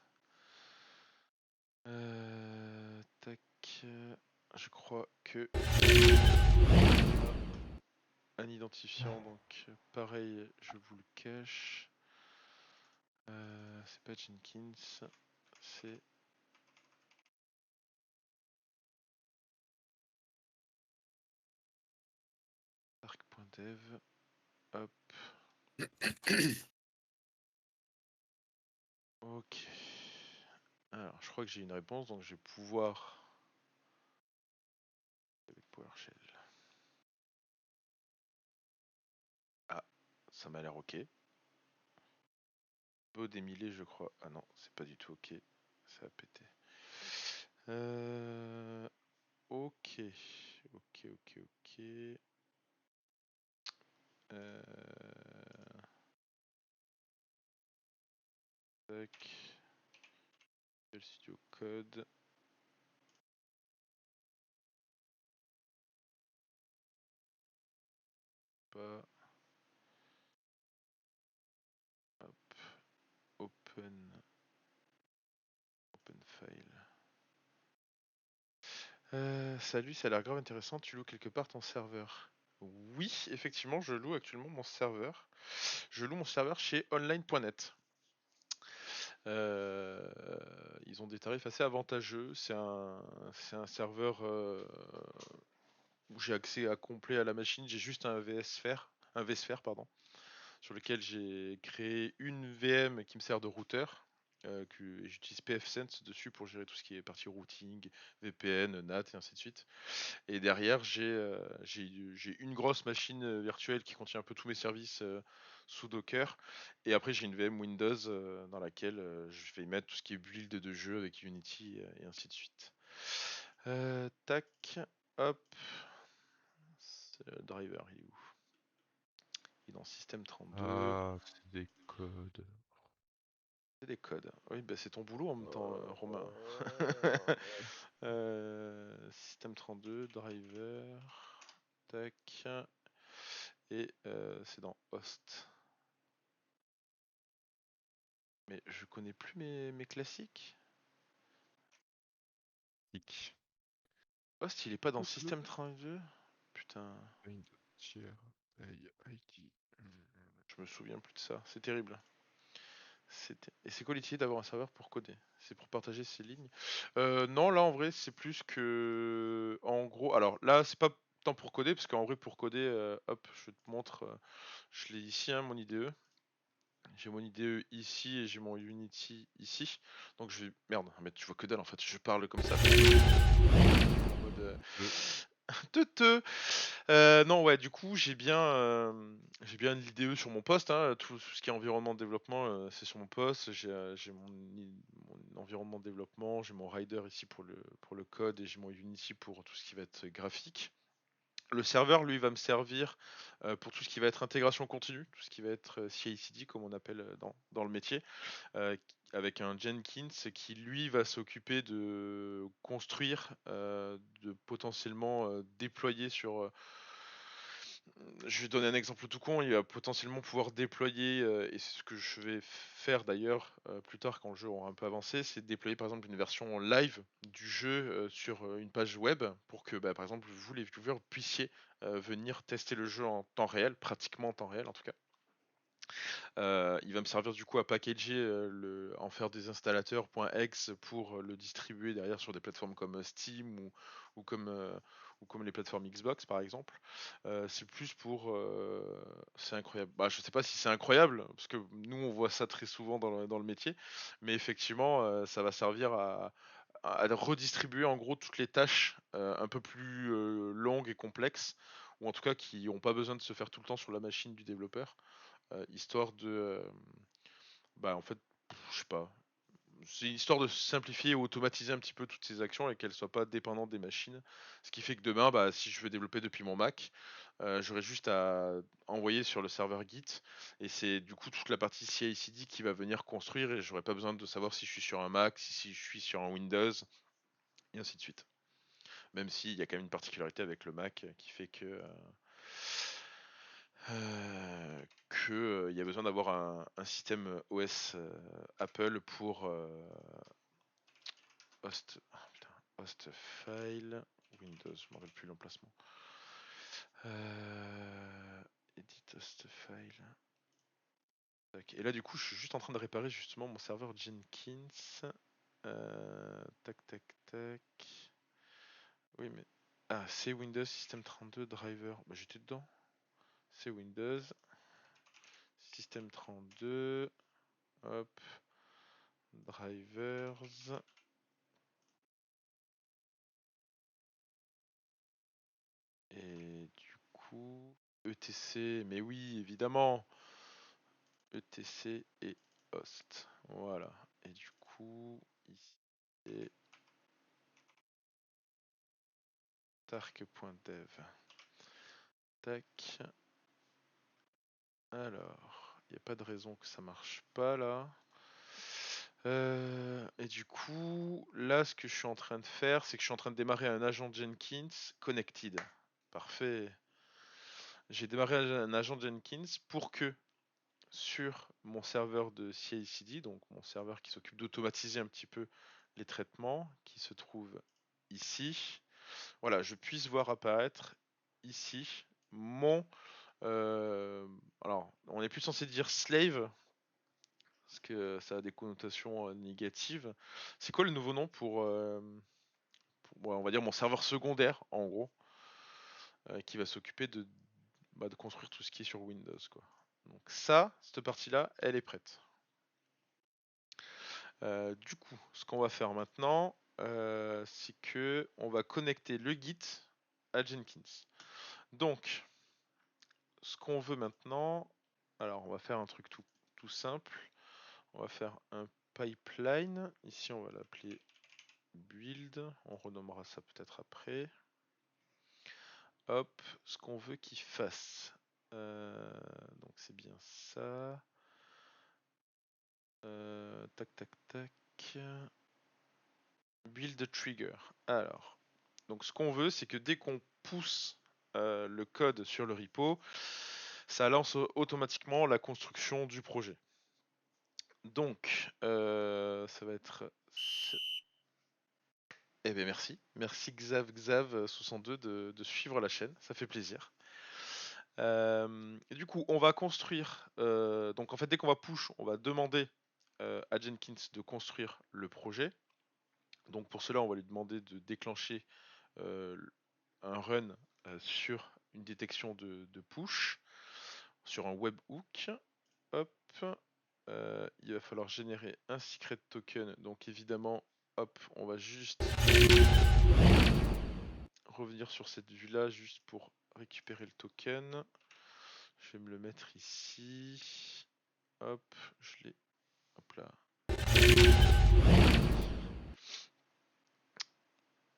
Tac. Je crois que un identifiant, donc pareil, je vous le cache. C'est pas Jenkins, c'est arc.dev. Hop. Ok. Alors, je crois que j'ai une réponse, donc je vais pouvoir avec PowerShell. Ah, ça m'a l'air ok. Beau démilé, je crois. Ah non, c'est pas du tout ok. Ça a pété. Ok. Tac. Visual Studio Code. Pas. Hop. Open file. Salut, ça a l'air grave intéressant. Tu loues quelque part ton serveur? Oui, effectivement, je loue actuellement mon serveur. Je loue mon serveur chez online.net. Ils ont des tarifs assez avantageux. C'est un serveur où j'ai accès à complet à la machine. J'ai juste un vSphere, pardon, sur lequel j'ai créé une VM qui me sert de routeur. Et j'utilise pfSense dessus pour gérer tout ce qui est partie routing, VPN, NAT et ainsi de suite. Et derrière, j'ai une grosse machine virtuelle qui contient un peu tous mes services sous Docker. Et après, j'ai une VM Windows dans laquelle je vais mettre tout ce qui est build de jeu avec Unity et ainsi de suite. Tac, hop. Le driver, il est où? Il est dans Système 32. Ah, c'est des codes. C'est des codes. Oui, bah c'est ton boulot en même temps, Romain. Système 32, driver. Tac. Et c'est dans host. Mais je connais plus mes classiques. Host, il est pas dans Système 32? Putain, je me souviens plus de ça. C'est terrible. Et c'est quoi l'utilité d'avoir un serveur pour coder? C'est pour partager ses lignes? Non, là en vrai, c'est plus que. En gros, alors là, c'est pas tant pour coder, parce qu'en vrai, pour coder, hop, je te montre. Je l'ai ici, hein, mon IDE. J'ai mon IDE ici et j'ai mon Unity ici. Donc je vais. Merde, mais tu vois que dalle en fait, je parle comme ça. En mode. Non, ouais, du coup, j'ai bien l'IDE sur mon poste, hein, tout ce qui est environnement de développement, c'est sur mon poste. J'ai mon environnement de développement, j'ai mon Rider ici pour le code et j'ai mon Unity pour tout ce qui va être graphique. Le serveur, lui, va me servir pour tout ce qui va être intégration continue, tout ce qui va être CI/CD, comme on appelle dans le métier, avec un Jenkins qui, lui, va s'occuper de construire, de potentiellement déployer sur. Je vais donner un exemple tout con, il va potentiellement pouvoir déployer, et c'est ce que je vais faire d'ailleurs plus tard quand le jeu aura un peu avancé, c'est déployer par exemple une version live du jeu sur une page web pour que par exemple vous les viewers puissiez venir tester le jeu en temps réel, pratiquement en temps réel en tout cas. Il va me servir du coup à packager, en faire des installateurs .exe pour le distribuer derrière sur des plateformes comme Steam ou comme, ou comme les plateformes Xbox par exemple. C'est plus pour, c'est incroyable. Bah, je sais pas si c'est incroyable, parce que nous on voit ça très souvent dans le métier, mais effectivement, ça va servir à redistribuer en gros toutes les tâches, un peu plus, longues et complexes, ou en tout cas qui ont pas besoin de se faire tout le temps sur la machine du développeur, histoire de, bah, en fait, je sais pas, c'est histoire de simplifier et automatiser un petit peu toutes ces actions et qu'elles soient pas dépendantes des machines. Ce qui fait que demain, bah, si je veux développer depuis mon Mac, j'aurai juste à envoyer sur le serveur Git, et c'est du coup toute la partie CI/CD qui va venir construire, et j'aurai pas besoin de savoir si je suis sur un Mac, si je suis sur un Windows, et ainsi de suite. Même s'il y a quand même une particularité avec le Mac, qui fait que il y a besoin d'avoir un système OS, Apple pour, host, ah, putain, host file Windows, je m'en rappelle plus l'emplacement. Edit host file. Tac. Et là du coup je suis juste en train de réparer justement mon serveur Jenkins. Tac tac tac. Oui mais... Ah, c'est Windows System 32 driver. Bah j'étais dedans. C'est Windows System 32. Hop. Drivers. Et du coup, ETC, mais oui, évidemment, ETC et host. Voilà. Et du coup, ici, c'est tark.dev. Tac. Alors, il n'y a pas de raison que ça marche pas là. Et du coup, là, ce que je suis en train de faire, c'est que je suis en train de démarrer un agent Jenkins connected. Parfait. J'ai démarré un agent Jenkins pour que sur mon serveur de CI/CD, donc mon serveur qui s'occupe d'automatiser un petit peu les traitements, qui se trouve ici. Voilà, je puisse voir apparaître ici mon... alors, on n'est plus censé dire slave, parce que ça a des connotations négatives. C'est quoi le nouveau nom pour, on va dire, mon serveur secondaire, en gros, qui va s'occuper de construire tout ce qui est sur Windows, quoi. Donc ça, cette partie-là, elle est prête. Du coup, ce qu'on va faire maintenant, c'est que on va connecter le Git à Jenkins. Donc, ce qu'on veut maintenant, alors on va faire un truc tout simple. On va faire un pipeline. Ici, on va l'appeler build. On renommera ça peut-être après. Hop, ce qu'on veut qu'il fasse. Donc c'est bien ça. Tac, tac, tac. Build trigger. Alors, donc ce qu'on veut, c'est que dès qu'on pousse le code sur le repo, ça lance automatiquement la construction du projet. Donc, ça va être... Eh bien merci. Merci Xav62 de suivre la chaîne, ça fait plaisir. Et du coup, on va construire... donc en fait, dès qu'on va push, on va demander à Jenkins de construire le projet. Donc pour cela, on va lui demander de déclencher un run sur une détection de push, sur un webhook. Hop, il va falloir générer un secret token. Donc évidemment, hop, on va juste revenir sur cette vue-là, juste pour récupérer le token. Je vais me le mettre ici. Hop, je l'ai. Hop là.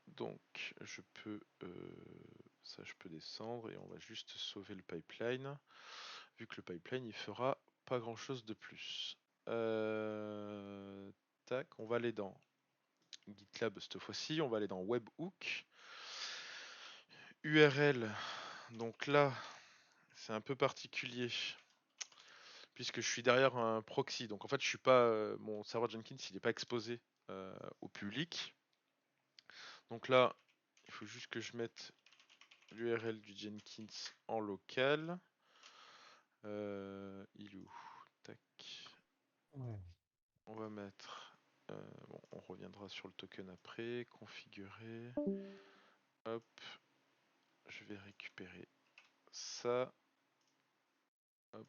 Donc je peux ça je peux descendre et on va juste sauver le pipeline, vu que le pipeline il fera pas grand chose de plus. Tac, on va aller dans GitLab cette fois-ci, on va aller dans Webhook. URL, donc là c'est un peu particulier puisque je suis derrière un proxy, donc en fait je suis pas mon serveur Jenkins il n'est pas exposé au public. Donc là il faut juste que je mette l'URL du Jenkins en local. Il est où? Tac. va mettre... bon, on reviendra sur le token après. Configurer. Hop. Je vais récupérer ça. Hop.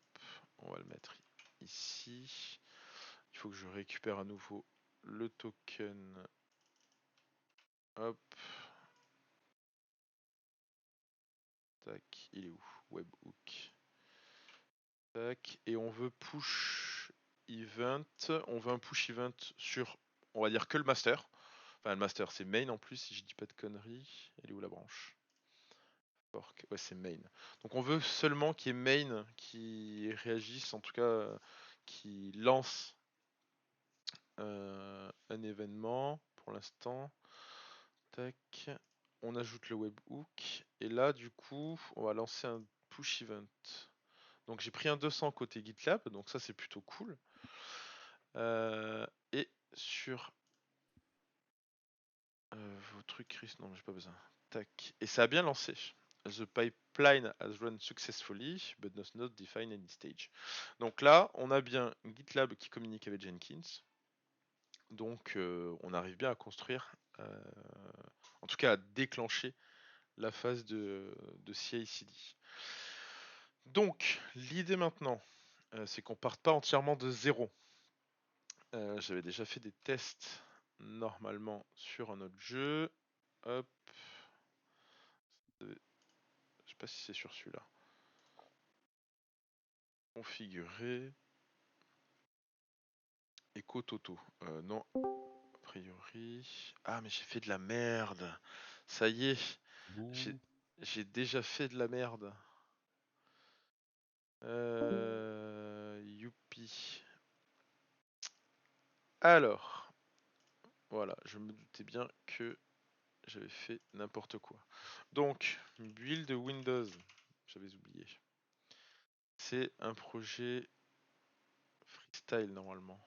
On va le mettre ici. Il faut que je récupère à nouveau le token. Hop. Tac. Il est où? Webhook. Tac. Et on veut push event. On veut un push event sur, on va dire que le master. Enfin, le master, c'est main en plus, si je dis pas de conneries. Elle est où la branche? Fork. Ouais, c'est main. Donc on veut seulement qu'il y ait main qui réagisse, en tout cas, qui lance un événement pour l'instant. Tac. On ajoute le webhook. Et là, du coup, on va lancer un push event. Donc j'ai pris un 200 côté GitLab, donc ça c'est plutôt cool. Et sur vos trucs, Chris, non, j'ai pas besoin. Tac. Et ça a bien lancé. The pipeline has run successfully, but does not define any stage. Donc là, on a bien GitLab qui communique avec Jenkins. Donc on arrive bien à construire, en tout cas à déclencher la phase de CI/CD. Donc l'idée maintenant, c'est qu'on parte pas entièrement de zéro. J'avais déjà fait des tests normalement sur un autre jeu. Hop. Je sais pas si c'est sur celui-là. Configurer. Echo Toto. Non. A priori. Ah mais j'ai fait de la merde. Ça y est. Bouh. J'ai déjà fait de la merde. Youpi. Alors. Voilà, je me doutais bien que j'avais fait n'importe quoi. Donc, build Windows. J'avais oublié. C'est un projet freestyle normalement.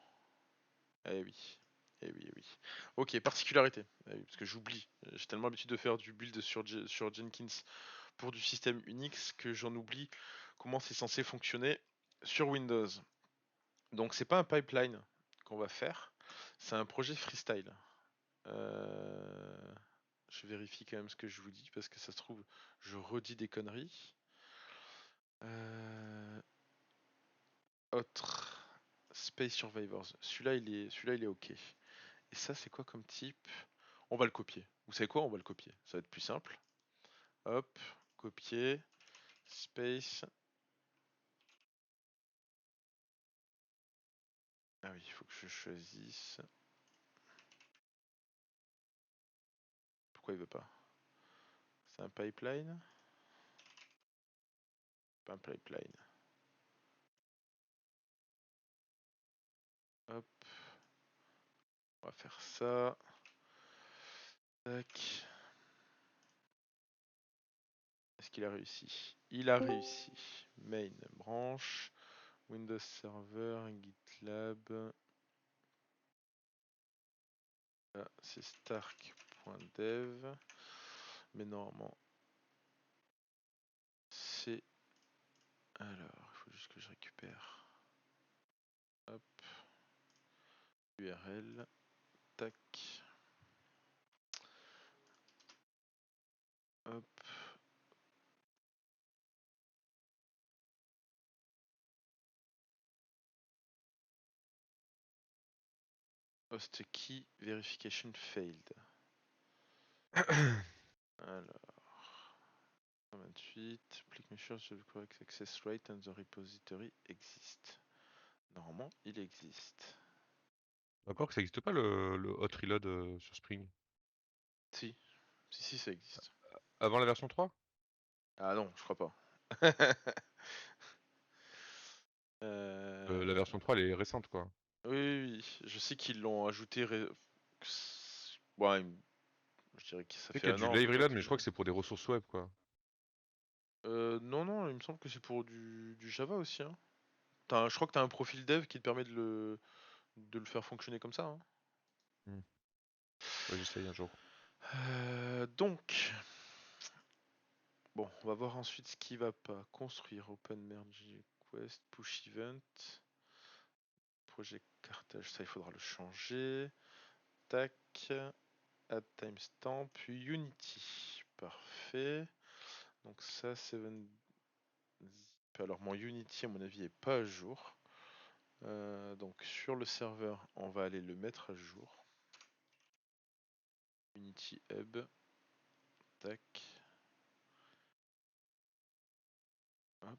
Eh oui. Eh oui, eh oui. Ok, particularité. Eh oui, parce que j'oublie. J'ai tellement l'habitude de faire du build sur Jenkins pour du système Unix que j'en oublie comment c'est censé fonctionner sur Windows. Donc c'est pas un pipeline qu'on va faire, c'est un projet freestyle. Je vérifie quand même ce que je vous dis parce que ça se trouve, je redis des conneries. Autre Space Survivors. Celui-là, il est ok. Et ça, c'est quoi comme type? On va le copier. Vous savez quoi? On va le copier. Ça va être plus simple. Hop, copier. Space. Ah oui, il faut que je choisisse. Pourquoi il veut pas? C'est un pipeline? Pas un pipeline. Hop. On va faire ça. Tac. Est-ce qu'il a réussi? Il a réussi. Main branche. Windows Server, GitLab. Là, c'est stark.dev. Mais normalement, c'est... Alors, il faut juste que je récupère. Hop. URL. Tac. Hop. Host key verification failed. Alors. 28. Please make sure the correct access rate and the repository exist. Normalement, il existe. Encore que ça existe pas le hot reload sur Spring. Si. Si, ça existe. Avant la version 3? Ah non, je crois pas. La version 3 elle est récente quoi. Oui, oui, oui. Je sais qu'ils l'ont ajouté. Ouais, je dirais que ça Je sais fait qu'il y a un du an live reload peut-être. mais je crois que c'est pour des ressources web quoi. Non, non, il me semble que c'est pour du Java aussi. Hein. Je crois que tu as un profil dev qui te permet de le faire fonctionner comme ça. Hein. Ouais, j'essaye un jour. Donc, bon, on va voir ensuite ce qui va pas. Construire Open Merge Request, Push Event, Project cartage, ça il faudra le changer. Tac. Add timestamp, Unity. Parfait. Donc ça, 7 zip. Alors mon Unity, à mon avis, est pas à jour. Donc sur le serveur, on va aller le mettre à jour. Unity Hub. Tac. Hop.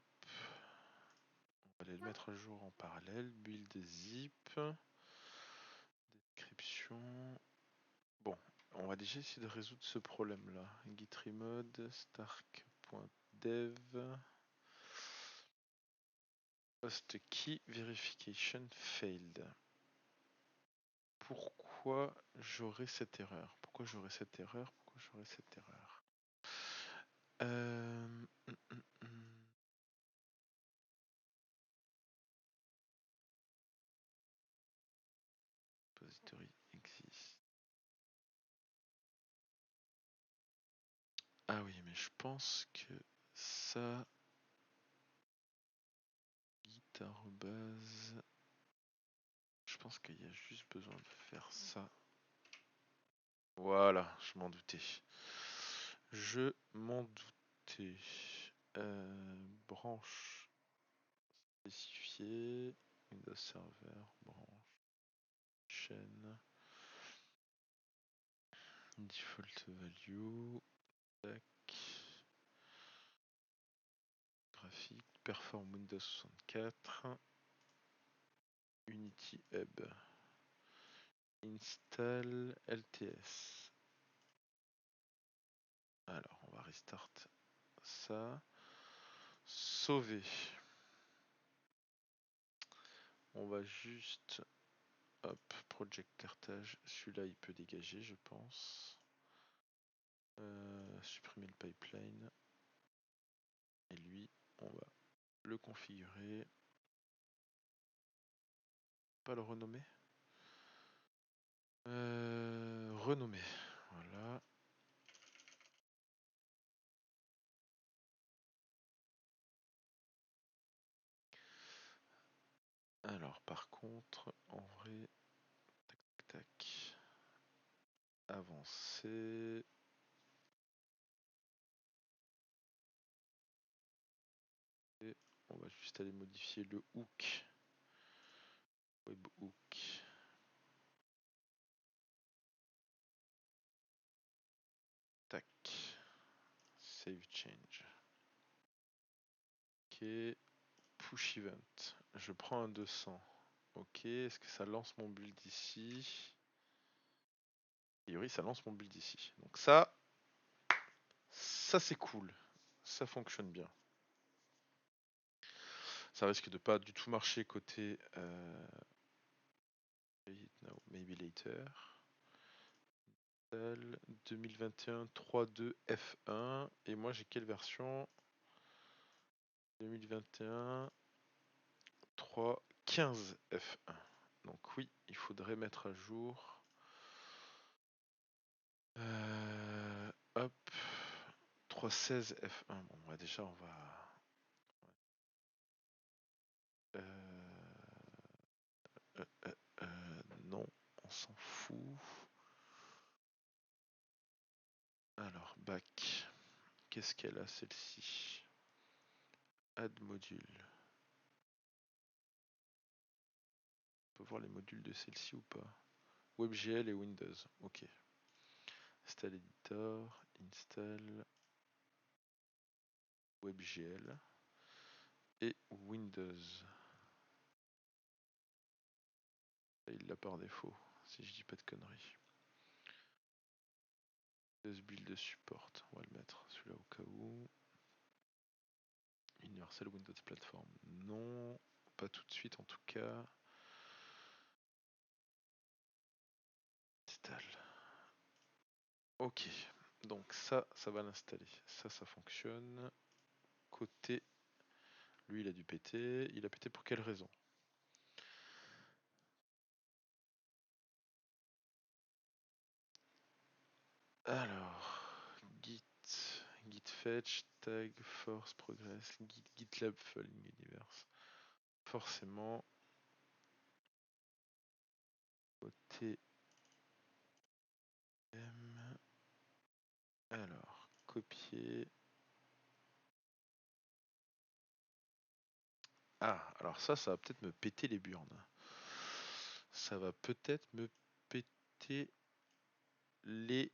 On va aller le mettre à jour en parallèle. Build zip. Description. Bon, on va déjà essayer de résoudre ce problème-là. Git remote, stark.dev. Host key verification failed. Pourquoi j'aurais cette erreur? Pourquoi j'aurais cette erreur? Pourquoi j'aurais cette erreur? Repository exist. Ah oui, mais je pense que ça... Git arrobase... Je pense qu'il y a juste besoin de faire ça. Voilà, je m'en doutais. Je m'en doutais. Branche spécifiée. Windows Server, branche, chaîne. Default value. Tac. Graphique. Perform Windows 64. Unity Hub. Install LTS. Alors, on va restart ça. Sauver. On va juste... Hop, Project Cartage. Celui-là, il peut dégager, je pense. Supprimer le pipeline. Et lui, on va le configurer. Pas le renommer. Renommer. Voilà. Alors, par contre, en vrai... Tac, tac, tac. Avancer. Et on va juste aller modifier le hook. Webhook. Tac. Save change. Ok. Push event. Je prends un 200. Ok. Est-ce que ça lance mon build ici? A priori, ça lance mon build ici. Donc ça c'est cool. Ça fonctionne bien. Ça risque de pas du tout marcher côté now, maybe later. 2021 3.2 F1 et moi j'ai quelle version? 2021 3.15 F1. Donc oui, il faudrait mettre à jour. Hop, 3.16 F1. Bon, bah déjà on va. Non, on s'en fout. Alors, back. Qu'est-ce qu'elle a celle-ci? Add module. On peut voir les modules de celle-ci ou pas? WebGL et Windows. Ok. Install editor, install WebGL et Windows. Il l'a par défaut, si je dis pas de conneries. Windows Build Support, on va le mettre celui-là au cas où. Universal Windows Platform, non, pas tout de suite en tout cas. Install. Ok, donc ça va l'installer. Ça fonctionne. Côté, lui il a dû péter. Il a pété pour quelle raison? Alors, git fetch, tag, force, progress, gitlab, falling universe. Forcément, TM. Alors, copier. Ah, alors ça va peut-être me péter les burnes. Ça va peut-être me péter les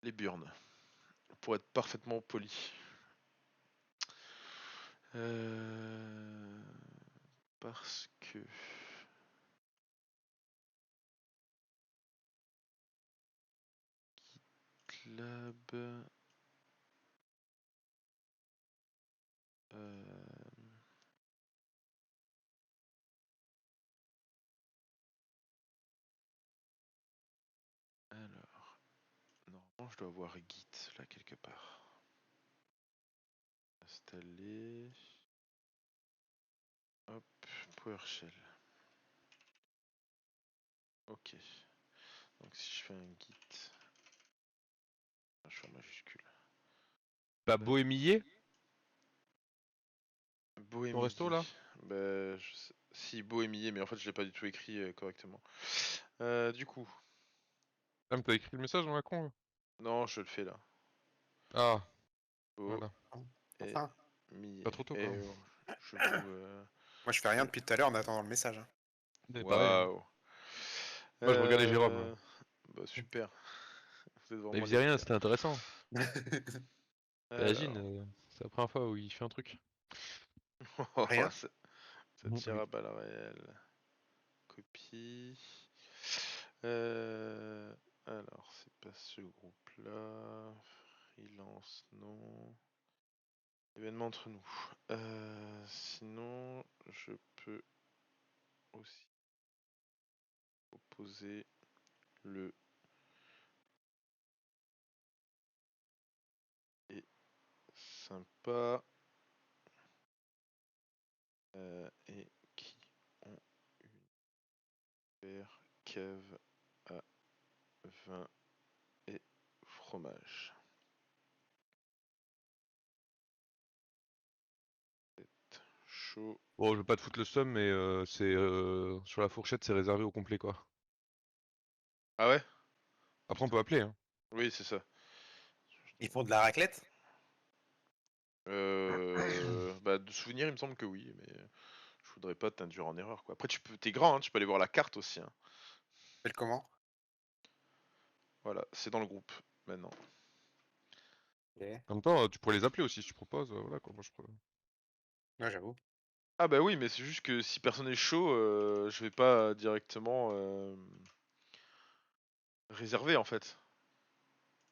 burnes. Pour être parfaitement poli. Parce que... GitLab... Alors... Normalement je dois avoir Git là quelque part. Installer... Hop, PowerShell. Ok. Donc si je fais un Git... Je suis en majuscule. Bah, Bohémillet, ton resto là? Bohémillier. Bah, si, Bohémillier, mais en fait je l'ai pas du tout écrit correctement. Du coup... Ah, mais t'as écrit le message dans la con là? Non, je le fais là. Ah, voilà. Et Enfin, Pas trop tôt et quoi. je vous... moi je fais rien depuis tout à l'heure en attendant le message, hein. Mais pareil, hein. Waouh. Moi je regardais Jérôme, là. Bah super. Vous êtes Mais il vraiment les faisait rien, meilleurs. c'était intéressant. Imagine, Alors... c'est la première fois où il fait un truc. Rien. Ça tire à balles réelles. Copie. Alors, c'est pas ce groupe-là. Freelance, non. Événement entre nous. Sinon, je peux aussi proposer le et sympa et qui ont une super cave à vin et fromage. Chaud. Bon, je veux pas te foutre le seum, mais c'est sur la fourchette, c'est réservé au complet quoi. Ah ouais? Après, on peut appeler, hein. Oui, c'est ça. Ils font de la raclette? Bah, de souvenir, il me semble que oui, mais je voudrais pas t'induire en erreur, quoi. Après, t'es grand, hein, tu peux aller voir la carte aussi, hein. Fais comment? Voilà, c'est dans le groupe, maintenant. Ok. En même temps, tu pourrais les appeler aussi si tu proposes, voilà quoi. Moi, Ouais, j'avoue. Ah bah oui, mais c'est juste que si personne est chaud, je vais pas directement réserver, en fait.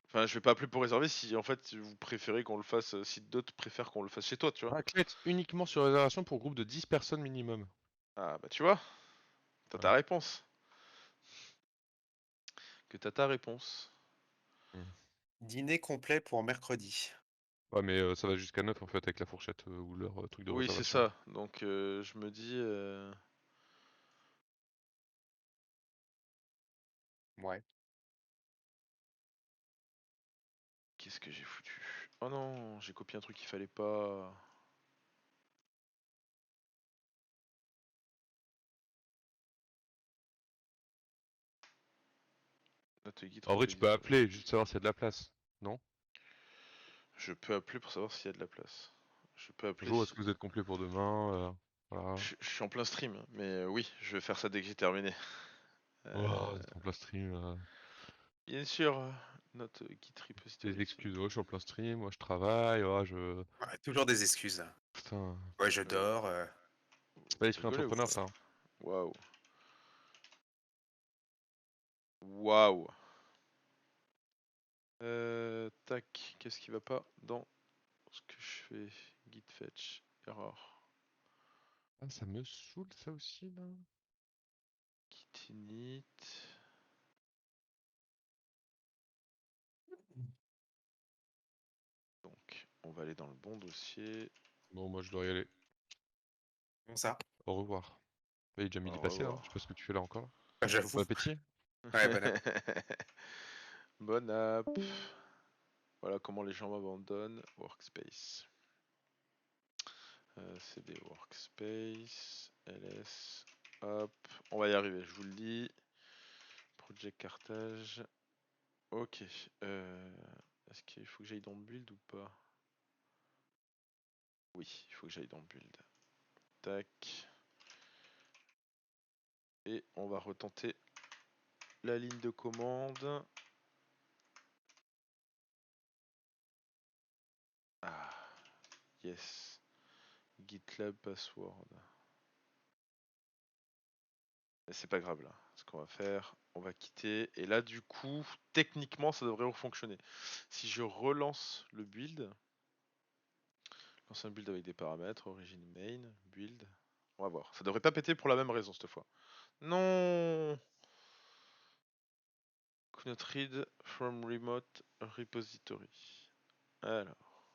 Enfin, je vais pas appeler pour réserver si, en fait, vous préférez qu'on le fasse, si d'autres préfèrent qu'on le fasse chez toi, tu vois. Raclette uniquement sur réservation pour groupe de 10 personnes minimum. Ah bah tu vois, t'as ta Voilà. réponse. Que t'as ta réponse. Dîner complet pour mercredi. Ouais, mais ça va jusqu'à 9 en fait avec la fourchette ou leur truc de Oui, c'est réservation. ça. Donc je me dis... Ouais. Qu'est-ce que j'ai foutu? Oh non, j'ai copié un truc qu'il fallait pas. Note guide En vrai, tu peux repository. appeler, juste savoir s'il y a de la place. Non? Je peux appeler pour savoir s'il y a de la place. Je peux appeler Bonjour, est-ce si... que vous êtes complet pour demain? Voilà. Je suis en plein stream, mais oui, je vais faire ça dès que j'ai terminé. Oh, vous Euh, êtes en plein stream. Bien sûr, notre guide Des repository. excuses, ouais, je suis en plein stream, moi je travaille, je... Ouais, toujours des excuses. Putain, Ouais, je Euh, dors. c'est pas Vous l'esprit rigolez ou entrepreneur quoi? ça, hein. Waouh. Waouh. Tac, qu'est-ce qui va pas dans ce que je fais? Git fetch, error. Ah, ça me saoule ça aussi là. Git init. Donc, on va aller dans le bon dossier. Bon, moi je dois y aller. Comme ça. Au revoir. Il est déjà midi Au passé là, revoir. je sais pas ce que tu fais là encore. J'avoue. Bon appétit. Ouais, bonne app. Bonne app. Voilà comment les gens m'abandonnent. Workspace. CD Workspace. LS. Hop. On va y arriver, je vous le dis. Project Carthage. Ok. Est-ce qu'il faut que j'aille dans le build ou pas? Oui, il faut que j'aille dans le build. Tac. Et on va retenter la ligne de commande. Ah, yes. GitLab password. Mais c'est pas grave là. Ce qu'on va faire, on va quitter. Et là, du coup, techniquement, ça devrait fonctionner. Si je relance le build, lance un build avec des paramètres, origin main, build. On va voir. Ça devrait pas péter pour la même raison cette fois. Non! Could not read from remote repository. Alors.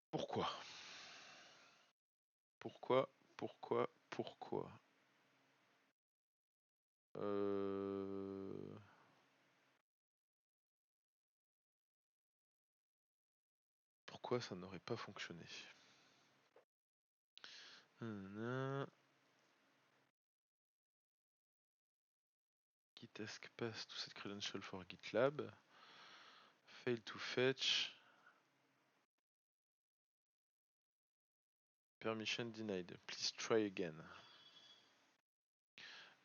Pourquoi? Pourquoi? Pourquoi ça n'aurait pas fonctionné? Gitask pass to set credential for GitLab. Fail to fetch. Permission denied. Please try again.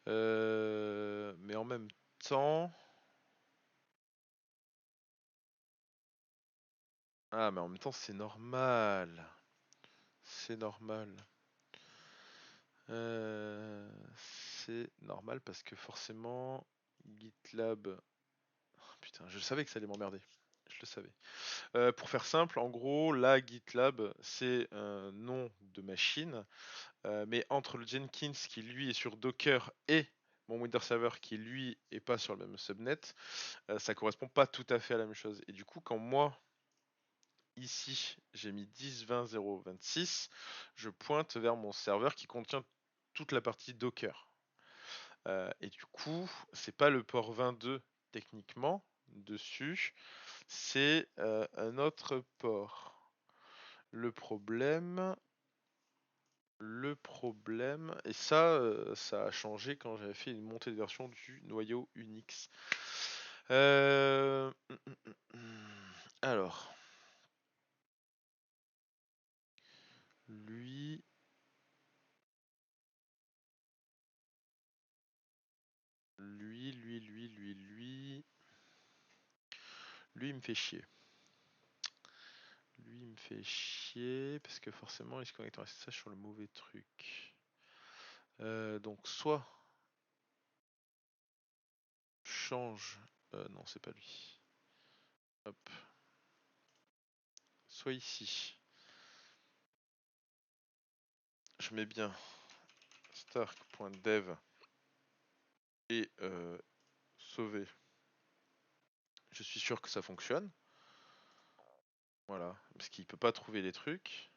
Mais en même temps... Ah, mais en même temps, c'est normal. C'est normal. C'est normal parce que forcément, GitLab... Putain, je savais que ça allait m'emmerder. Je le savais. Pour faire simple, en gros, là, GitLab, c'est un nom de machine, mais entre le Jenkins qui lui est sur Docker et mon Windows Server qui lui est pas sur le même subnet, ça correspond pas tout à fait à la même chose. Et du coup, quand moi, ici, j'ai mis 10.20.0.26, je pointe vers mon serveur qui contient toute la partie Docker. Et du coup, c'est pas le port 22 techniquement dessus, c'est un autre port. Le problème, et ça, ça a changé quand j'avais fait une montée de version du noyau Unix. Alors, lui, il me fait chier. Lui, il me fait chier parce que forcément, il se connecte en SSH sur le mauvais truc. Donc, soit change. Non, c'est pas lui. Hop. Soit ici. Je mets bien stark.dev et sauver. Je suis sûr que ça fonctionne. Voilà, parce qu'il peut pas trouver les trucs.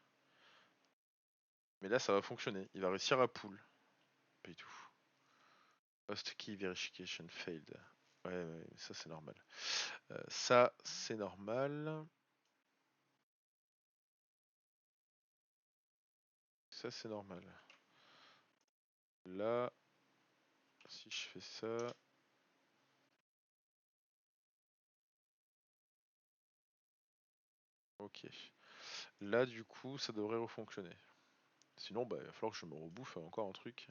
Mais là, ça va fonctionner. Il va réussir à pull. Pas du tout. Host key verification failed. Ouais, ça c'est normal. Ça c'est normal. Ça c'est normal. Là, si je fais ça. Ok. Là, du coup, ça devrait refonctionner. Sinon, bah, il va falloir que je me rebouffe encore un truc.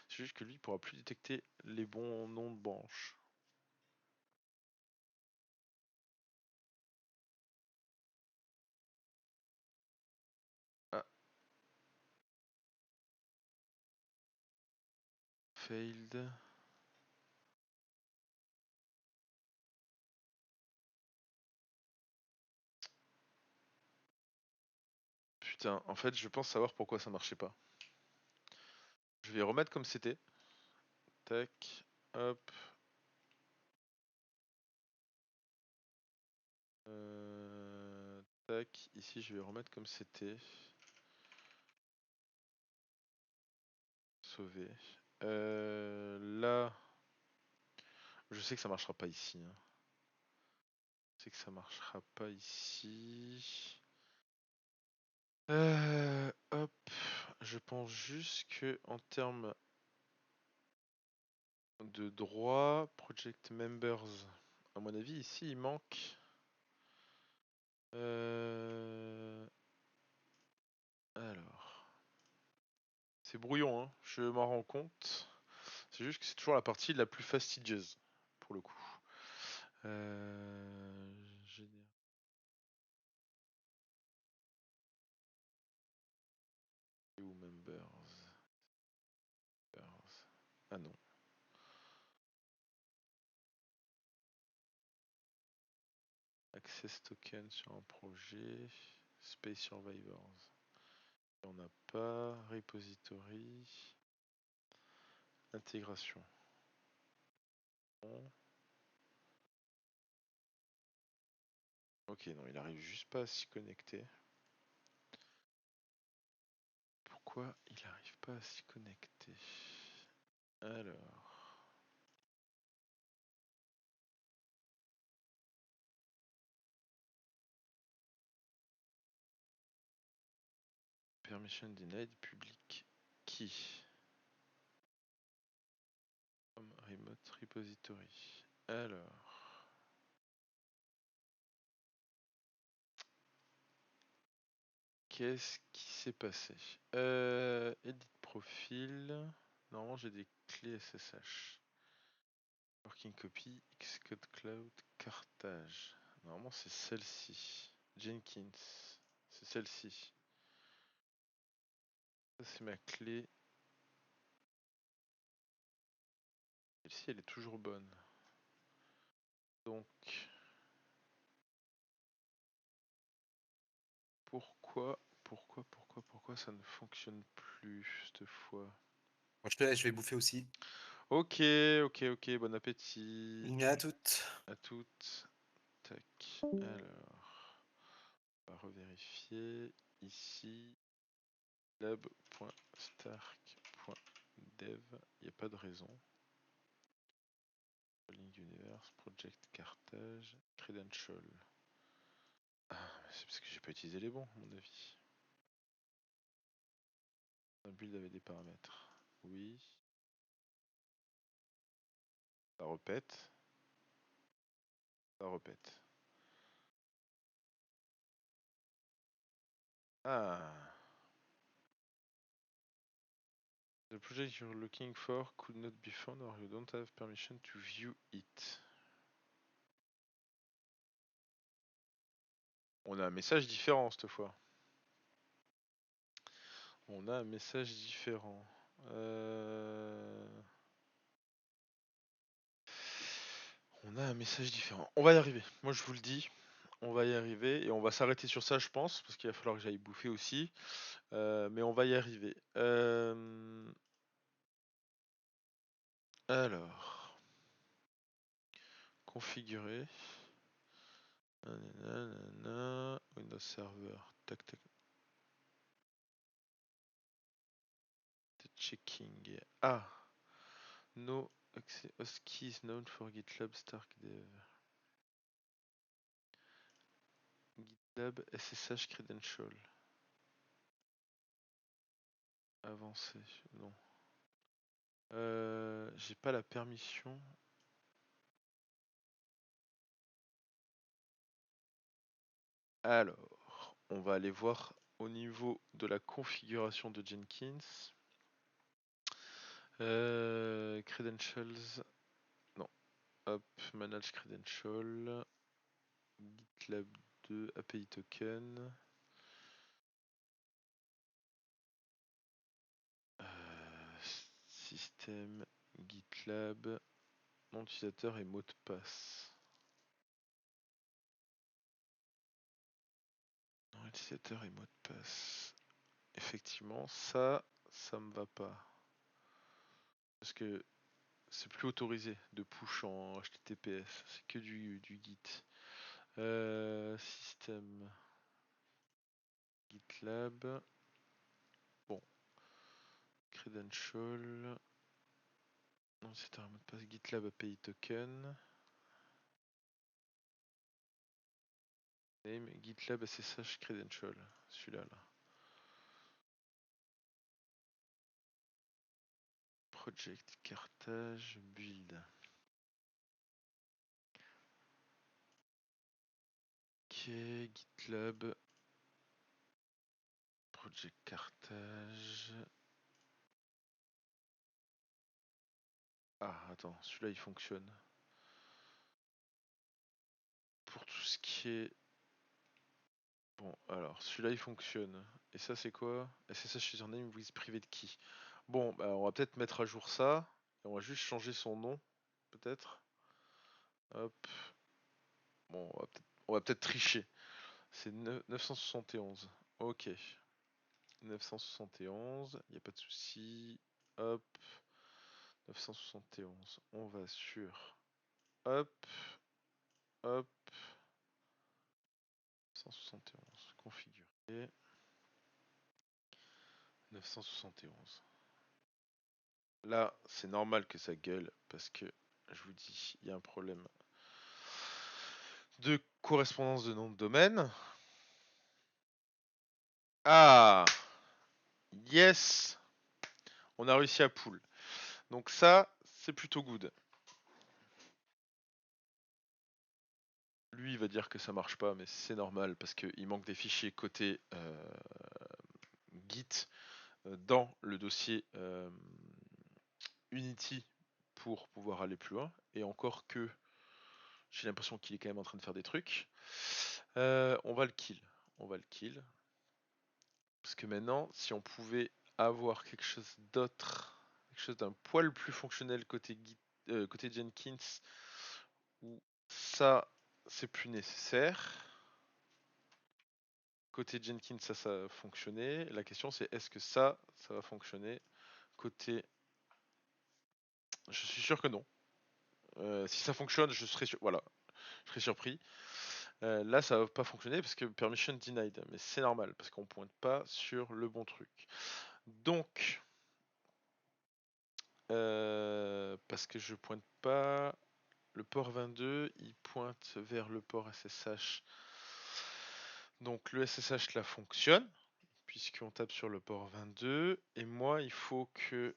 C'est juste que lui, il pourra plus détecter les bons noms de branches. Ah. Failed. Putain, en fait, je pense savoir pourquoi ça marchait pas. Je vais remettre comme c'était. Tac, hop. Tac, ici je vais remettre comme c'était. Sauver. Là, je sais que ça marchera pas ici. Hein. Je sais que ça marchera pas ici. Hop. je pense juste que en termes de droit, project members, à mon avis, ici il manque. Alors, c'est brouillon, hein, je m'en rends compte. C'est juste que c'est toujours la partie la plus fastidieuse, pour le coup. Général. Ou members. Ah non. Access token sur un projet. Space Survivors. On n'a pas. Repository. Intégration. Bon. Ok, non, il arrive juste pas à s'y connecter. Pourquoi il arrive pas à s'y connecter? Alors. Permission denied, public key. Remote repository. Alors. Qu'est-ce qui s'est passé? Edit profil. Normalement j'ai des clés SSH. Working copy, Xcode Cloud, Carthage. Normalement c'est celle-ci. Jenkins. C'est celle-ci. Ça c'est ma clé. Celle-ci elle est toujours bonne. Donc. Pourquoi ça ne fonctionne plus cette fois? Moi, je te laisse, je vais bouffer aussi. Ok, bon appétit. À toutes. À toutes. Tac. Alors, on va revérifier ici. lab.stark.dev. Il n'y a pas de raison. Link Universe, Project Carthage, Credential. Ah, c'est parce que j'ai pas utilisé les bons, à mon avis. Un build avait des paramètres. Oui. Ça répète. Ça répète. Ah. The project you're looking for could not be found or you don't have permission to view it. On a un message différent cette fois. On a un message différent. On a un message différent. On va y arriver. Moi je vous le dis. On va y arriver et on va s'arrêter sur ça je pense parce qu'il va falloir que j'aille bouffer aussi. Mais on va y arriver. Alors. Configurer. Windows Server. Tac tac. Checking. Ah. No host key is known for GitLab Stark Dev. GitLab SSH Credential. Avancer, non. J'ai pas la permission. Alors, on va aller voir au niveau de la configuration de Jenkins. Credentials. Non. Hop, manage credential. GitLab 2, API token. Système, GitLab. Nom d'utilisateur et mot de passe. Nom d'utilisateur et mot de passe. Effectivement, ça me va pas. Parce que c'est plus autorisé de push en HTTPS, c'est que du Git. Système GitLab. Bon. Credential. Non, c'est un mot de passe GitLab API token. Name GitLab SSH Credential. Celui-là là. Project, cartage, build. Ok, GitLab. Project cartage. Ah, attends, celui-là il fonctionne. Pour tout ce qui est... Bon, alors, celui-là il fonctionne. Et ça c'est quoi? SSH username with private key. Bon, bah, on va peut-être mettre à jour ça. Et on va juste changer son nom, peut-être. Hop. Bon, on va peut-être tricher. C'est 971. Ok. 971, il n'y a pas de souci. Hop. 971. On va sur... Hop. Hop. 971. Configurer. 971. Là, c'est normal que ça gueule parce que, je vous dis, il y a un problème de correspondance de nom de domaine. Ah! Yes! On a réussi à pull. Donc ça, c'est plutôt good. Lui, il va dire que ça marche pas, mais c'est normal parce qu'il manque des fichiers côté Git dans le dossier Unity pour pouvoir aller plus loin. Et encore que j'ai l'impression qu'il est quand même en train de faire des trucs. On va le kill. On va le kill. Parce que maintenant, si on pouvait avoir quelque chose d'autre, quelque chose d'un poil plus fonctionnel côté, côté Jenkins, où ça, c'est plus nécessaire. Côté Jenkins, ça a fonctionné. La question, c'est est-ce que ça va fonctionner côté... Je suis sûr que non. Si ça fonctionne, je serais voilà, je serais surpris. Là, ça va pas fonctionner parce que permission denied, mais c'est normal parce qu'on pointe pas sur le bon truc. Donc, parce que je pointe pas le port 22, il pointe vers le port SSH. Donc le SSH là fonctionne puisqu'on tape sur le port 22 et moi il faut que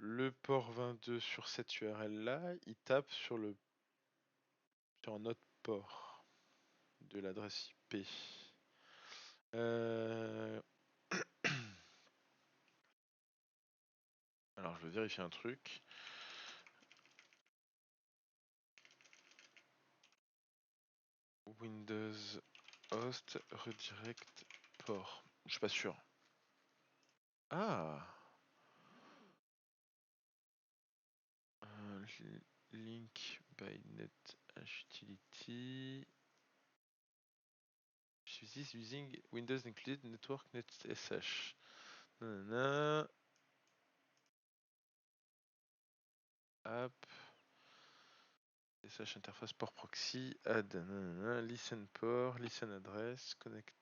le port 22 sur cette URL là, il tape sur un autre port de l'adresse IP. Alors je vais vérifier un truc. Windows host redirect port. Je suis pas sûr. Ah. Link by net utility. This using Windows included network net SH. Nanana. App. SH interface port proxy. Add. Nanana. Listen port. Listen address. Connect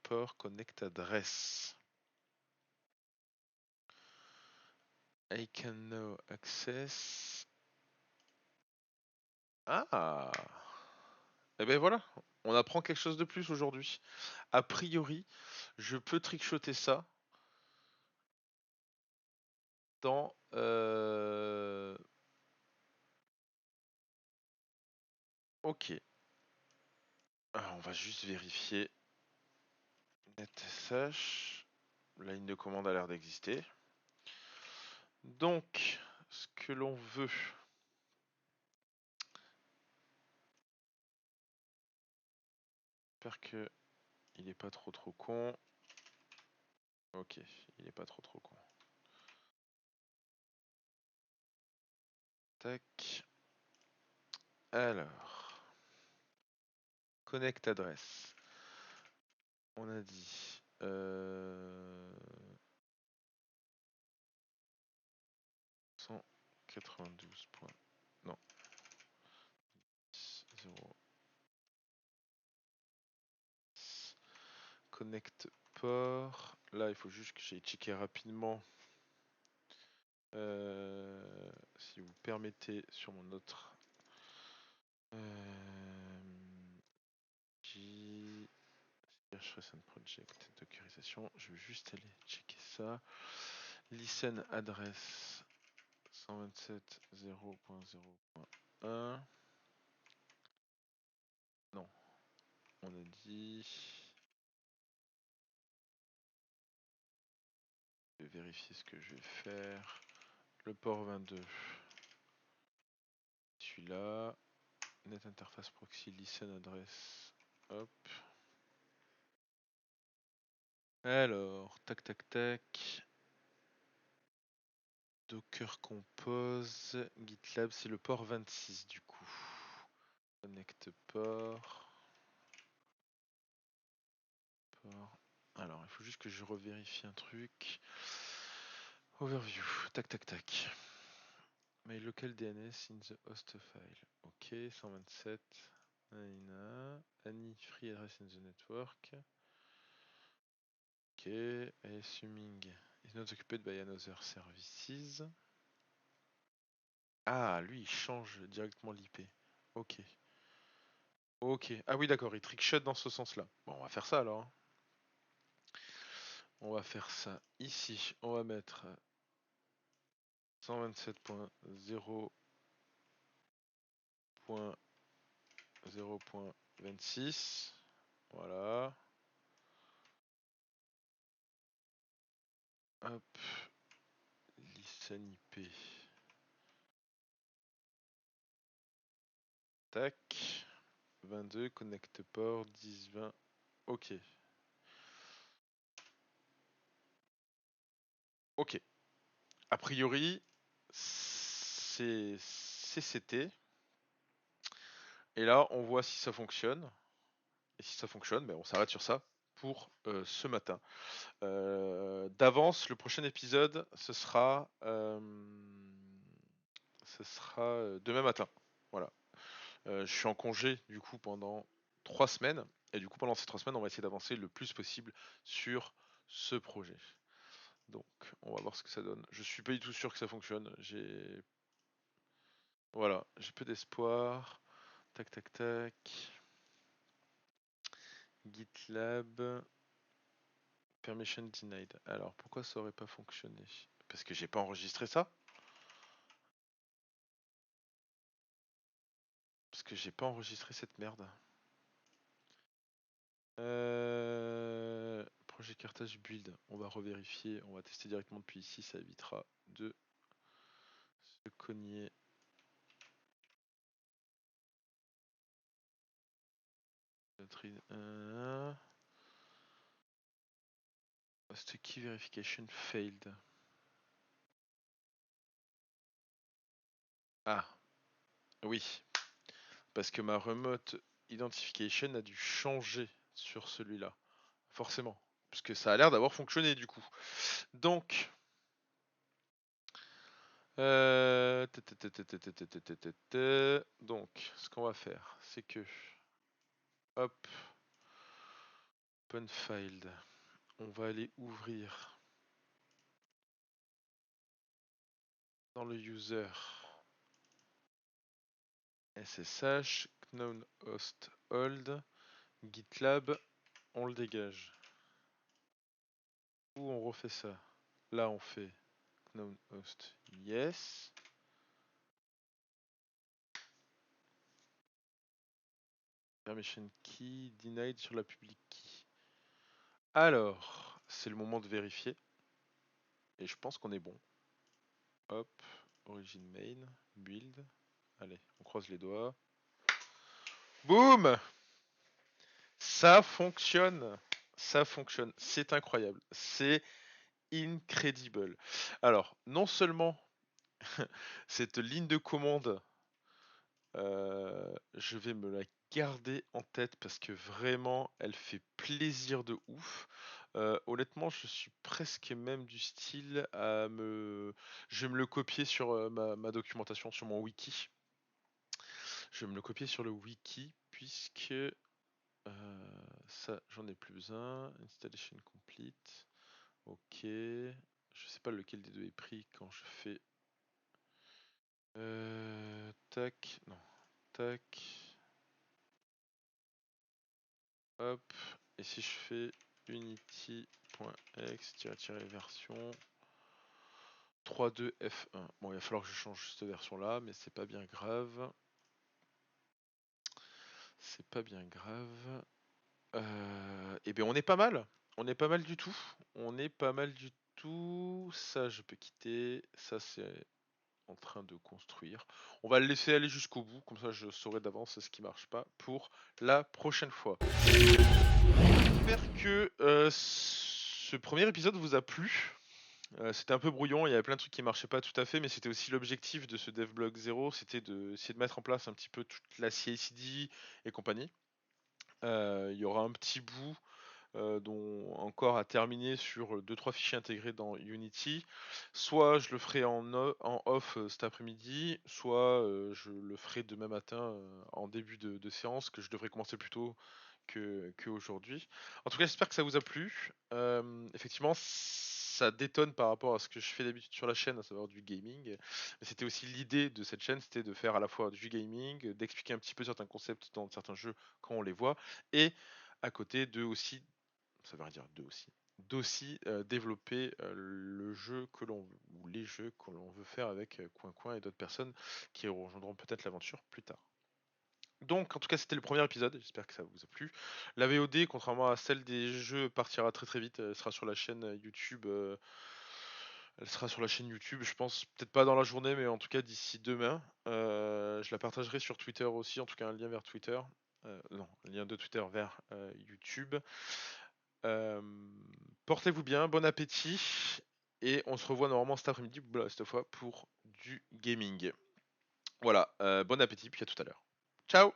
port. Connect address. I can now access. Ah. Et ben voilà, on apprend quelque chose de plus aujourd'hui. A priori, je peux trickshotter ça dans... Ok. Alors, on va juste vérifier. NetSH. La ligne de commande a l'air d'exister. Donc, ce que l'on veut... J'espère que il est pas trop con. Ok, il est pas trop con. Tac. Alors. Connect adresse. On a dit... 192 points. Non. 0. Connect port. Là, il faut juste que j'aille checker rapidement. Si vous permettez sur mon autre Project dockerisation, je vais juste aller checker ça. Listen adresse. 127.0.0.1. Non, on a dit. Je vais vérifier ce que je vais faire. Le port 22. Celui-là. Net interface proxy listen address. Hop. Alors, tac tac tac. Docker compose. GitLab, c'est le port 26 du coup. Connect port. Alors, il faut juste que je revérifie un truc. Overview. Tac tac tac. My local DNS in the host file. Ok, 127. Any free address in the network. Ok, assuming is not occupied by another services. Ah, lui il change directement l'IP. Ok. Ok. Ah oui d'accord, il trickshot dans ce sens-là. Bon, on va faire ça alors. On va faire ça ici. On va mettre 127.0.0.26. Voilà. Hop. Listen IP. Tac. 22, connect port, 10, 20. Ok. Ok. A priori, c'est CCT. Et là, on voit si ça fonctionne. Et si ça fonctionne, ben, on s'arrête sur ça pour ce matin. D'avance, le prochain épisode, ce sera demain matin. Voilà. Je suis en congé du coup pendant 3 semaines. Et du coup, pendant ces 3 semaines, on va essayer d'avancer le plus possible sur ce projet. Donc, on va voir ce que ça donne. Je suis pas du tout sûr que ça fonctionne. Voilà, j'ai peu d'espoir. Tac, tac, tac. GitLab. Permission denied. Alors, pourquoi ça aurait pas fonctionné? Parce que j'ai pas enregistré ça? Parce que j'ai pas enregistré cette merde. Projet cartage build. On va revérifier. On va tester directement depuis ici. Ça évitera de se cogner. Host key verification failed. Ah, oui. Parce que ma remote identification a dû changer sur celui-là. Forcément. Parce que ça a l'air d'avoir fonctionné du coup. Donc. Donc, ce qu'on va faire, c'est que. Hop. Open file. On va aller ouvrir dans le user SSH, gnome host hold, GitLab, on le dégage. Où on refait ça? Là on fait gnome host yes. Permission key denied sur la public key. Alors, c'est le moment de vérifier. Et je pense qu'on est bon. Hop, origin main, build. Allez, on croise les doigts. Boum! Ça fonctionne. Ça fonctionne. C'est incroyable. C'est incredible. Alors, non seulement cette ligne de commande, je vais me la garder en tête parce que vraiment, elle fait plaisir de ouf. Honnêtement, je suis presque même du style à me... Je vais me le copier sur ma documentation, sur mon wiki. Je vais me le copier sur le wiki puisque ça, j'en ai plus besoin. Installation complete. Ok. Je sais pas lequel des deux est pris quand je fais... tac. Non. Tac. Hop. Et si je fais unity.x-version 3-2 F1. Bon, il va falloir que je change cette version-là, mais c'est pas bien grave. C'est pas bien grave. Eh bien, on est pas mal. On est pas mal du tout. On est pas mal du tout. Ça, je peux quitter. Ça, c'est en train de construire. On va le laisser aller jusqu'au bout. Comme ça, je saurai d'avance ce qui marche pas pour la prochaine fois. J'espère que ce premier épisode vous a plu. C'était un peu brouillon, il y avait plein de trucs qui marchaient pas tout à fait, mais c'était aussi l'objectif de ce DevBlog 0, c'était d'essayer de mettre en place un petit peu toute la CI/CD et compagnie. Il y aura un petit bout dont encore à terminer sur 2-3 fichiers intégrés dans Unity. Soit je le ferai en off cet après-midi, soit je le ferai demain matin en début de séance, que je devrais commencer plus tôt que aujourd'hui. En tout cas, j'espère que ça vous a plu. Effectivement, ça détonne par rapport à ce que je fais d'habitude sur la chaîne, à savoir du gaming. Mais c'était aussi l'idée de cette chaîne, c'était de faire à la fois du gaming, d'expliquer un petit peu certains concepts dans certains jeux quand on les voit, et à côté de aussi, ça veut rien dire, d'aussi développer le jeu que l'on ou les jeux que l'on veut faire avec Coin Coin et d'autres personnes qui rejoindront peut-être l'aventure plus tard. Donc, en tout cas, c'était le premier épisode. J'espère que ça vous a plu. La VOD, contrairement à celle des jeux, partira très très vite. Elle sera sur la chaîne YouTube. Elle sera sur la chaîne YouTube, je pense, peut-être pas dans la journée, mais en tout cas d'ici demain. Je la partagerai sur Twitter aussi, en tout cas un lien vers Twitter. Non, un lien de Twitter vers YouTube. Portez-vous bien, bon appétit. Et on se revoit normalement cet après-midi, cette fois, pour du gaming. Voilà, bon appétit, puis à tout à l'heure. Ciao!